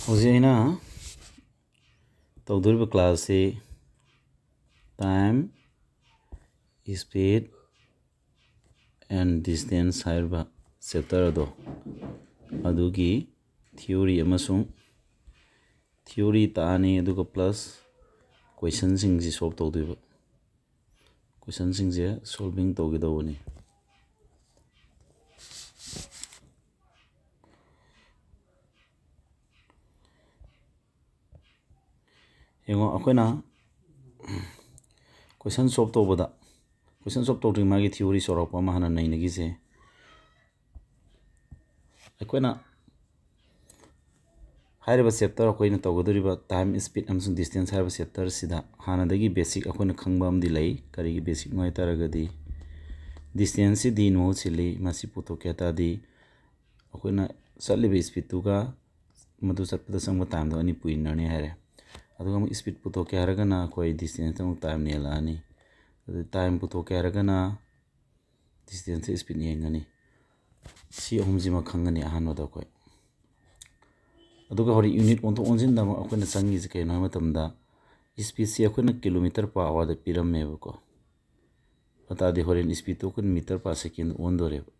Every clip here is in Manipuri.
ꯍꯧꯖꯤꯛ ꯑꯩꯅ ꯇꯧꯗꯣꯔꯤꯕ ꯀ꯭ꯂꯥꯁꯁꯤ ꯇꯥꯏꯝ ꯁ꯭ꯄꯤꯗ ꯑꯦꯟ ꯗꯤꯁꯇꯦꯟꯁ ꯍꯥꯏꯔꯤꯕ ꯆꯦꯞꯇꯔ ꯑꯗꯨꯒꯤ ꯊꯤꯑꯣꯔꯤ ꯑꯃꯁꯨꯡ ꯊꯤꯑꯣꯔꯤ ꯇꯥꯛꯑꯅꯤ ꯑꯗꯨꯒ ꯄ꯭ꯂꯁ ꯀꯣꯏꯁꯟꯁꯤꯡꯁꯤ ꯁꯣꯜꯕ ꯇꯧꯗꯣꯏꯕ ꯀꯣꯏꯁꯟꯁꯤꯡꯁꯦ ꯁꯣꯜꯚꯤꯡ ꯇꯧꯒꯗꯧꯕꯅꯤ ꯌꯦꯡꯉꯣ ꯑꯩꯈꯣꯏꯅ ꯀꯣꯏꯁꯟ ꯁꯣꯜꯕ ꯇꯧꯕꯗ ꯀꯣꯏꯁꯟ ꯁꯣꯜꯕ ꯇꯧꯗ꯭ꯔꯤ ꯃꯥꯒꯤ ꯊꯤꯑꯣꯔꯤ ꯆꯥꯎꯔꯥꯛꯄ ꯑꯃ ꯍꯥꯟꯅ ꯅꯩꯅꯈꯤꯁꯦ ꯑꯩꯈꯣꯏꯅ ꯍꯥꯏꯔꯤꯕ ꯆꯦꯞꯇꯔ ꯑꯩꯈꯣꯏꯅ ꯇꯧꯒꯗꯧꯔꯤꯕ ꯇꯥꯏꯝ ꯁ꯭ꯄꯤꯗ ꯑꯃꯁꯨꯡ ꯗꯤꯁꯇꯦꯟꯁ ꯍꯥꯏꯔꯤꯕ ꯆꯦꯞꯇꯔꯁꯤꯗ ꯍꯥꯟꯅꯗꯒꯤ ꯕꯦꯁꯤꯛ ꯑꯩꯈꯣꯏꯅ ꯈꯪꯕ ꯑꯃꯗꯤ ꯂꯩ ꯀꯔꯤꯒꯤ ꯕꯦꯁꯤꯛꯅꯣ ꯍꯥꯏꯇꯥꯔꯒꯗꯤ ꯗꯤꯁꯇꯦꯟꯁꯁꯤ ꯗꯤꯅ ꯃꯍꯨꯠ ꯁꯤꯜꯂꯤ ꯃꯁꯤ ꯄꯨꯊꯣꯛꯀꯦ ꯍꯥꯏꯇꯥꯔꯗꯤ ꯑꯩꯈꯣꯏꯅ ꯆꯠꯂꯤꯕ ꯁ꯭ꯄꯤꯗꯇꯨꯒ ꯃꯗꯨ ꯆꯠꯄꯗ ꯆꯪꯕ ꯇꯥꯏꯝꯗꯣ ꯑꯅꯤ ꯄꯨꯏꯟꯅꯔꯅꯤ ꯍꯥꯏꯔꯦ ꯑꯗꯨꯒ ꯑꯃꯨꯛ ꯁ꯭ꯄꯤꯗ ꯄꯨꯊꯣꯛꯀꯦ ꯍꯥꯏꯔꯒꯅ ꯑꯩꯈꯣꯏ ꯗꯤꯁꯇꯦꯟꯁꯇ ꯑꯃꯨꯛ ꯇꯥꯏꯝ ꯌꯦꯜꯂꯛꯑꯅꯤ ꯑꯗꯨ ꯇꯥꯏꯝ ꯄꯨꯊꯣꯛꯀꯦ ꯍꯥꯏꯔꯒꯅ ꯗꯤꯁꯇꯦꯟꯁꯇ ꯁ꯭ꯄꯤꯗ ꯌꯦꯡꯒꯅꯤ ꯁꯤ ꯑꯍꯨꯝꯁꯤꯃ ꯈꯪꯒꯅꯤ ꯑꯍꯥꯟꯕꯗ ꯑꯩꯈꯣꯏ ꯑꯗꯨꯒ ꯍꯧꯖꯤꯛ ꯌꯨꯅꯤꯠ ꯑꯣꯟꯊꯣꯛ ꯑꯣꯟꯁꯤꯟꯗ ꯑꯃꯨꯛ ꯑꯩꯈꯣꯏꯅ ꯆꯪꯉꯤꯁꯦ ꯀꯩꯅꯣ ꯍꯥꯏꯕ ꯃꯇꯝꯗ ꯁ꯭ꯄꯤꯗꯁꯤ ꯑꯩꯈꯣꯏꯅ ꯀꯤꯂꯣꯃꯤꯇꯔ ꯄꯔ ꯑꯋꯥꯔꯗ ꯄꯤꯔꯝꯃꯦꯕꯀꯣ ꯑꯗꯨꯇꯥꯔꯗꯤ ꯍꯣꯔꯦꯟ ꯁ꯭ꯄꯤꯗꯇꯣ ꯑꯩꯈꯣꯏꯅ ꯃꯤꯇꯔ ꯄꯔ ꯁꯦꯀꯦꯟꯗ ꯑꯣꯟꯗꯣꯔꯦꯕ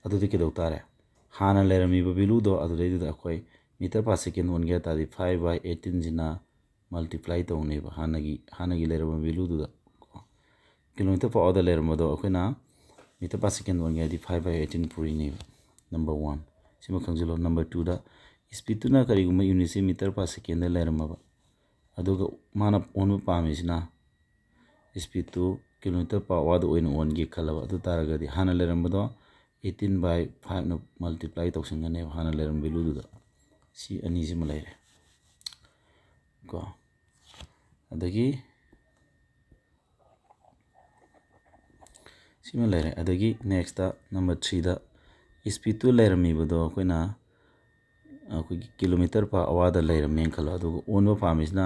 ꯑꯗꯨꯗꯤ ꯀꯩꯗꯧ ꯇꯥꯔꯦ ꯍꯥꯟꯅ ꯂꯩꯔꯝꯃꯤꯕ ꯚꯦꯂꯨꯗꯣ ꯑꯗꯨꯗꯩꯗꯨꯗ ꯑꯩꯈꯣꯏ ꯃꯤꯇꯔ ꯄꯔ ꯁꯦꯀꯦꯟ ꯑꯣꯟꯒꯦ ꯍꯥꯏ ꯇꯥꯔꯗꯤ 5/18ꯁꯤꯅ ꯃꯜꯇꯤꯄ꯭ꯂꯥꯏ ꯇꯧꯅꯦꯕ ꯍꯥꯟꯅꯒꯤ ꯂꯩꯔꯝꯕ ꯚꯦꯂꯨꯗꯨꯗ ꯀꯤꯂꯣꯃꯤꯇꯔ ꯄꯔ ꯑꯋꯥꯔꯗ ꯂꯩꯔꯝꯕꯗꯣ ꯑꯩꯈꯣꯏꯅ ꯃꯤꯇꯔ ꯄꯔ ꯁꯦꯀꯦꯟ ꯑꯣꯟꯒꯦ ꯍꯥꯏꯗꯤ 5/18 ꯄꯨꯔꯤꯅꯦꯕ ꯅꯝꯕꯔ 1 ꯁꯤꯃ ꯈꯪꯖꯤꯜꯂꯣ ꯅꯝꯕꯔ 2ꯗ ꯁ꯭ꯄꯤꯗꯇꯨꯅ ꯀꯔꯤꯒꯨꯝꯕ ꯌꯨꯅꯤꯠꯁꯤ ꯃꯤꯇꯔ ꯄꯔ ꯁꯦꯀꯦꯟꯗ ꯂꯩꯔꯝꯃꯕ ꯑꯗꯨꯒ ꯃꯥꯅ ꯑꯣꯟꯕ ꯄꯥꯝꯃꯤꯁꯤꯅ ꯁ꯭ꯄꯤꯗꯇꯨ ꯀꯤꯂꯣꯃꯤꯇꯔ ꯄꯔ ꯑꯋꯥꯔꯗ ꯑꯣꯏꯅ ꯑꯣꯟꯒꯦ ꯈꯜꯂꯕ ꯑꯗꯨ ꯇꯥꯔꯒꯗꯤ ꯍꯥꯟꯅ ꯂꯩꯔꯝꯕꯗꯣ 18/5ꯅ ꯃꯜꯇꯤꯄ꯭ꯂꯥꯏ ꯇꯧꯁꯤꯟꯒꯅꯦꯕ ꯍꯥꯟꯅ ꯂꯩꯔꯝꯕ ꯚꯦꯂꯨꯗꯨꯗ ꯁꯤ ꯑꯅꯤꯁꯤꯃ ꯂꯩꯔꯦ ꯀꯣ ꯑꯗꯒꯤ ꯁꯤꯃ ꯂꯩꯔꯦ ꯑꯗꯒꯤ ꯅꯦꯛꯁꯇ ꯅꯝꯕꯔ 3ꯗ ꯁ꯭ꯄꯤꯗꯇꯨ ꯂꯩꯔꯝꯃꯤꯕꯗꯣ ꯑꯩꯈꯣꯏꯅ ꯑꯩꯈꯣꯏꯒꯤ ꯀꯤꯂꯣꯃꯤꯇꯔ ꯄꯔ ꯑꯋꯥꯔꯗ ꯂꯩꯔꯝꯃꯦꯅ ꯈꯜꯂꯣ ꯑꯗꯨꯒ ꯑꯣꯟꯕ ꯄꯥꯝꯃꯤꯁꯤꯅ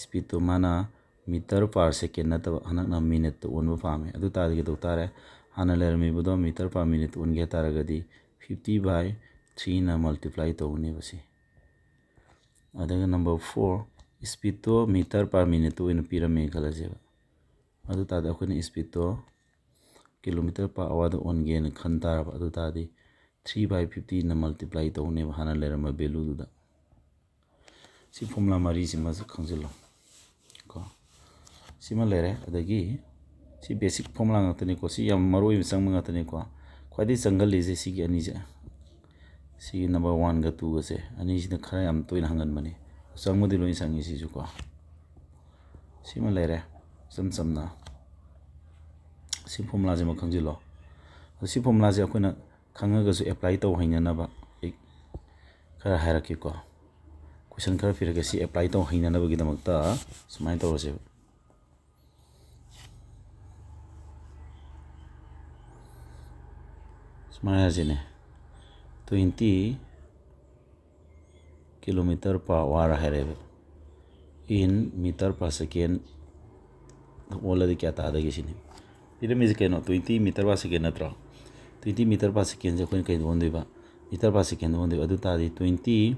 ꯁ꯭ꯄꯤꯗꯇꯨ ꯃꯥꯅ ꯃꯤꯇꯔ ꯄꯔ ꯁꯦꯀꯦꯟ ꯅꯠꯇꯕ ꯍꯟꯗꯛꯅ ꯃꯤꯅꯠꯇ ꯑꯣꯟꯕ ꯄꯥꯝꯃꯦ ꯑꯗꯨ ꯇꯥꯔꯗꯤ ꯀꯩꯗꯧ ꯇꯥꯔꯦ ꯍꯥꯟꯅ ꯂꯩꯔꯝꯃꯤꯕꯗꯣ ꯃꯤꯇꯔ ꯄꯔ ꯃꯤꯅꯤꯠ ꯑꯣꯟꯒꯦ ꯍꯥꯏ ꯇꯥꯔꯒꯗꯤ 50/3ꯅ ꯃꯜꯇꯤꯄ꯭ꯂꯥꯏ ꯇꯧꯒꯅꯦꯕ ꯁꯤ ꯑꯗꯨꯒ ꯅꯝꯕꯔ 4 ꯁ꯭ꯄꯤꯗꯇꯣ ꯃꯤꯇꯔ ꯄꯔ ꯃꯤꯅꯤꯠꯇ ꯑꯣꯏꯅ ꯄꯤꯔꯝꯃꯦ ꯈꯜꯂꯁꯦꯕ ꯑꯗꯨ ꯇꯥꯔꯗꯤ ꯑꯩꯈꯣꯏꯅ ꯁ꯭ꯄꯤꯗꯇꯣ ꯀꯤꯂꯣꯃꯤꯇꯔ ꯄꯔ ꯑꯋꯥꯔꯗ ꯑꯣꯟꯒꯦꯅ ꯈꯟ ꯇꯥꯔꯕ ꯑꯗꯨ ꯇꯥꯔꯗꯤ 3/50ꯅ ꯃꯜꯇꯤꯄ꯭ꯂꯥꯏ ꯇꯧꯅꯦꯕ ꯍꯥꯟꯅ ꯂꯩꯔꯝꯕ ꯚꯦꯂꯨꯗꯨꯗ ꯁꯤ ꯐꯣꯔꯃꯨꯂꯥ ꯃꯔꯤꯁꯤꯃꯁꯨ ꯈꯪꯖꯤꯜꯂꯣ ꯀꯣ ꯁꯤꯃ ꯂꯩꯔꯦ ꯑꯗꯒꯤ ꯁꯤ ꯕꯦꯁꯤꯛ ꯐꯣꯔꯃꯨꯂꯥ ꯉꯥꯛꯇꯅꯤꯀꯣ ꯁꯤ ꯌꯥꯝ ꯃꯔꯨ ꯑꯣꯏꯕ ꯆꯪꯕ ꯉꯥꯛꯇꯅꯤꯀꯣ ꯈ꯭ꯋꯥꯏꯗꯒꯤ ꯆꯪꯒꯜꯂꯤꯁꯦ ꯁꯤꯒꯤ ꯑꯅꯤꯁꯦ ꯁꯤꯒꯤ ꯅꯝꯕꯔ 1ꯒ 2ꯒꯁꯦ ꯑꯅꯤꯁꯤꯅ ꯈꯔ ꯌꯥꯝ ꯇꯣꯏꯅ ꯍꯪꯒꯟꯕꯅꯤ ꯆꯪꯕꯗꯤ ꯂꯣꯏ ꯆꯪꯉꯤ ꯁꯤꯁꯨ ꯀꯣ ꯁꯤꯃ ꯂꯩꯔꯦ ꯏꯆꯝ ꯆꯝꯅ ꯁꯤ ꯐꯣꯔꯃꯨꯂꯥꯁꯤꯃ ꯈꯪꯖꯤꯜꯂꯣ ꯑꯗꯣ ꯁꯤ ꯐꯣꯔꯃꯨꯂꯥꯁꯦ ꯑꯩꯈꯣꯏꯅ ꯈꯪꯉꯒꯁꯨ ꯑꯦꯄ꯭ꯂꯥꯏ ꯇꯧ ꯍꯩꯅꯅꯕ ꯑꯩ ꯈꯔ ꯍꯥꯏꯔꯛꯀꯦꯀꯣ ꯀꯣꯏꯁꯟ ꯈꯔ ꯄꯤꯔꯒ ꯁꯤ ꯑꯦꯄ꯭ꯂꯥꯏ ꯇꯧ ꯍꯩꯅꯅꯕꯒꯤꯗꯃꯛꯇ ꯁꯨꯃꯥꯏꯅ ꯇꯧꯔꯁꯦꯕ ꯁꯨꯃꯥꯏꯅ ꯍꯥꯏꯔꯁꯤꯅꯦ 20 ꯀꯤꯂꯣꯃꯤꯇꯔ ꯄꯔ ꯑꯋꯥꯔ ꯍꯥꯏꯔꯦꯕ ꯏꯟ ꯃꯤꯇꯔ ꯄꯔ ꯁꯦꯀꯦꯟ ꯑꯣꯜꯂꯗꯤ ꯀꯌꯥ ꯇꯥꯗꯒꯦ ꯁꯤꯅꯤ ꯄꯤꯔꯝꯃꯤꯁꯦ ꯀꯩꯅꯣ 20 ꯃꯤꯇꯔ ꯄꯔ ꯁꯦꯀꯦꯟ ꯅꯠꯇ꯭ꯔꯣ 20 ꯃꯤꯇꯔ ꯄꯔ ꯁꯦꯀꯦꯟꯁꯦ ꯑꯩꯈꯣꯏꯅ ꯀꯩꯗ ꯑꯣꯟꯗꯣꯏꯕ ꯃꯤꯇꯔ ꯄꯔ ꯁꯦꯀꯦꯟꯗ ꯑꯣꯟꯗꯣꯏꯕ ꯑꯗꯨ ꯇꯥꯔꯗꯤ 20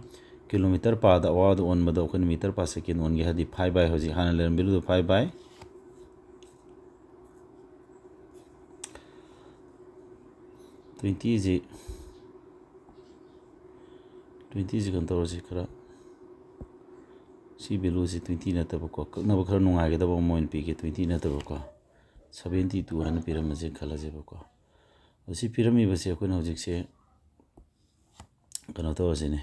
ꯀꯤꯂꯣꯃꯤꯇꯔ ꯄꯔꯗ ꯑꯋꯥꯔꯗ ꯑꯣꯟꯕꯗꯣ ꯑꯩꯈꯣꯏꯅ ꯃꯤꯇꯔ ꯄꯔ ꯁꯦꯀꯦꯟ ꯑꯣꯟꯒꯦ ꯍꯥꯏꯔꯗꯤ 5/ ꯍꯧꯖꯤꯛ ꯍꯥꯟꯅ ꯂꯩꯔꯝꯕ ꯚꯦꯂꯨꯗꯣ 5/20ꯁꯤ ꯀꯩꯅꯣ ꯇꯧꯔꯁꯤ ꯈꯔ ꯁꯤ ꯚꯦꯂꯨꯁꯤ 20 ꯅꯠꯇꯕꯀꯣ ꯀꯛꯅꯕ ꯈꯔ ꯅꯨꯡꯉꯥꯏꯒꯗꯕ ꯑꯃ ꯑꯣꯏꯅ ꯄꯤꯒꯦ 20 ꯅꯠꯇꯕꯀꯣ 72 ꯍꯥꯏꯅ ꯄꯤꯔꯝꯃꯁꯦ ꯈꯜꯂꯁꯦꯕꯀꯣ ꯑꯗꯣ ꯁꯤ ꯄꯤꯔꯝꯃꯤꯕꯁꯦ ꯑꯩꯈꯣꯏꯅ ꯍꯧꯖꯤꯛꯁꯦ ꯀꯩꯅꯣ ꯇꯧꯔꯁꯤꯅꯦ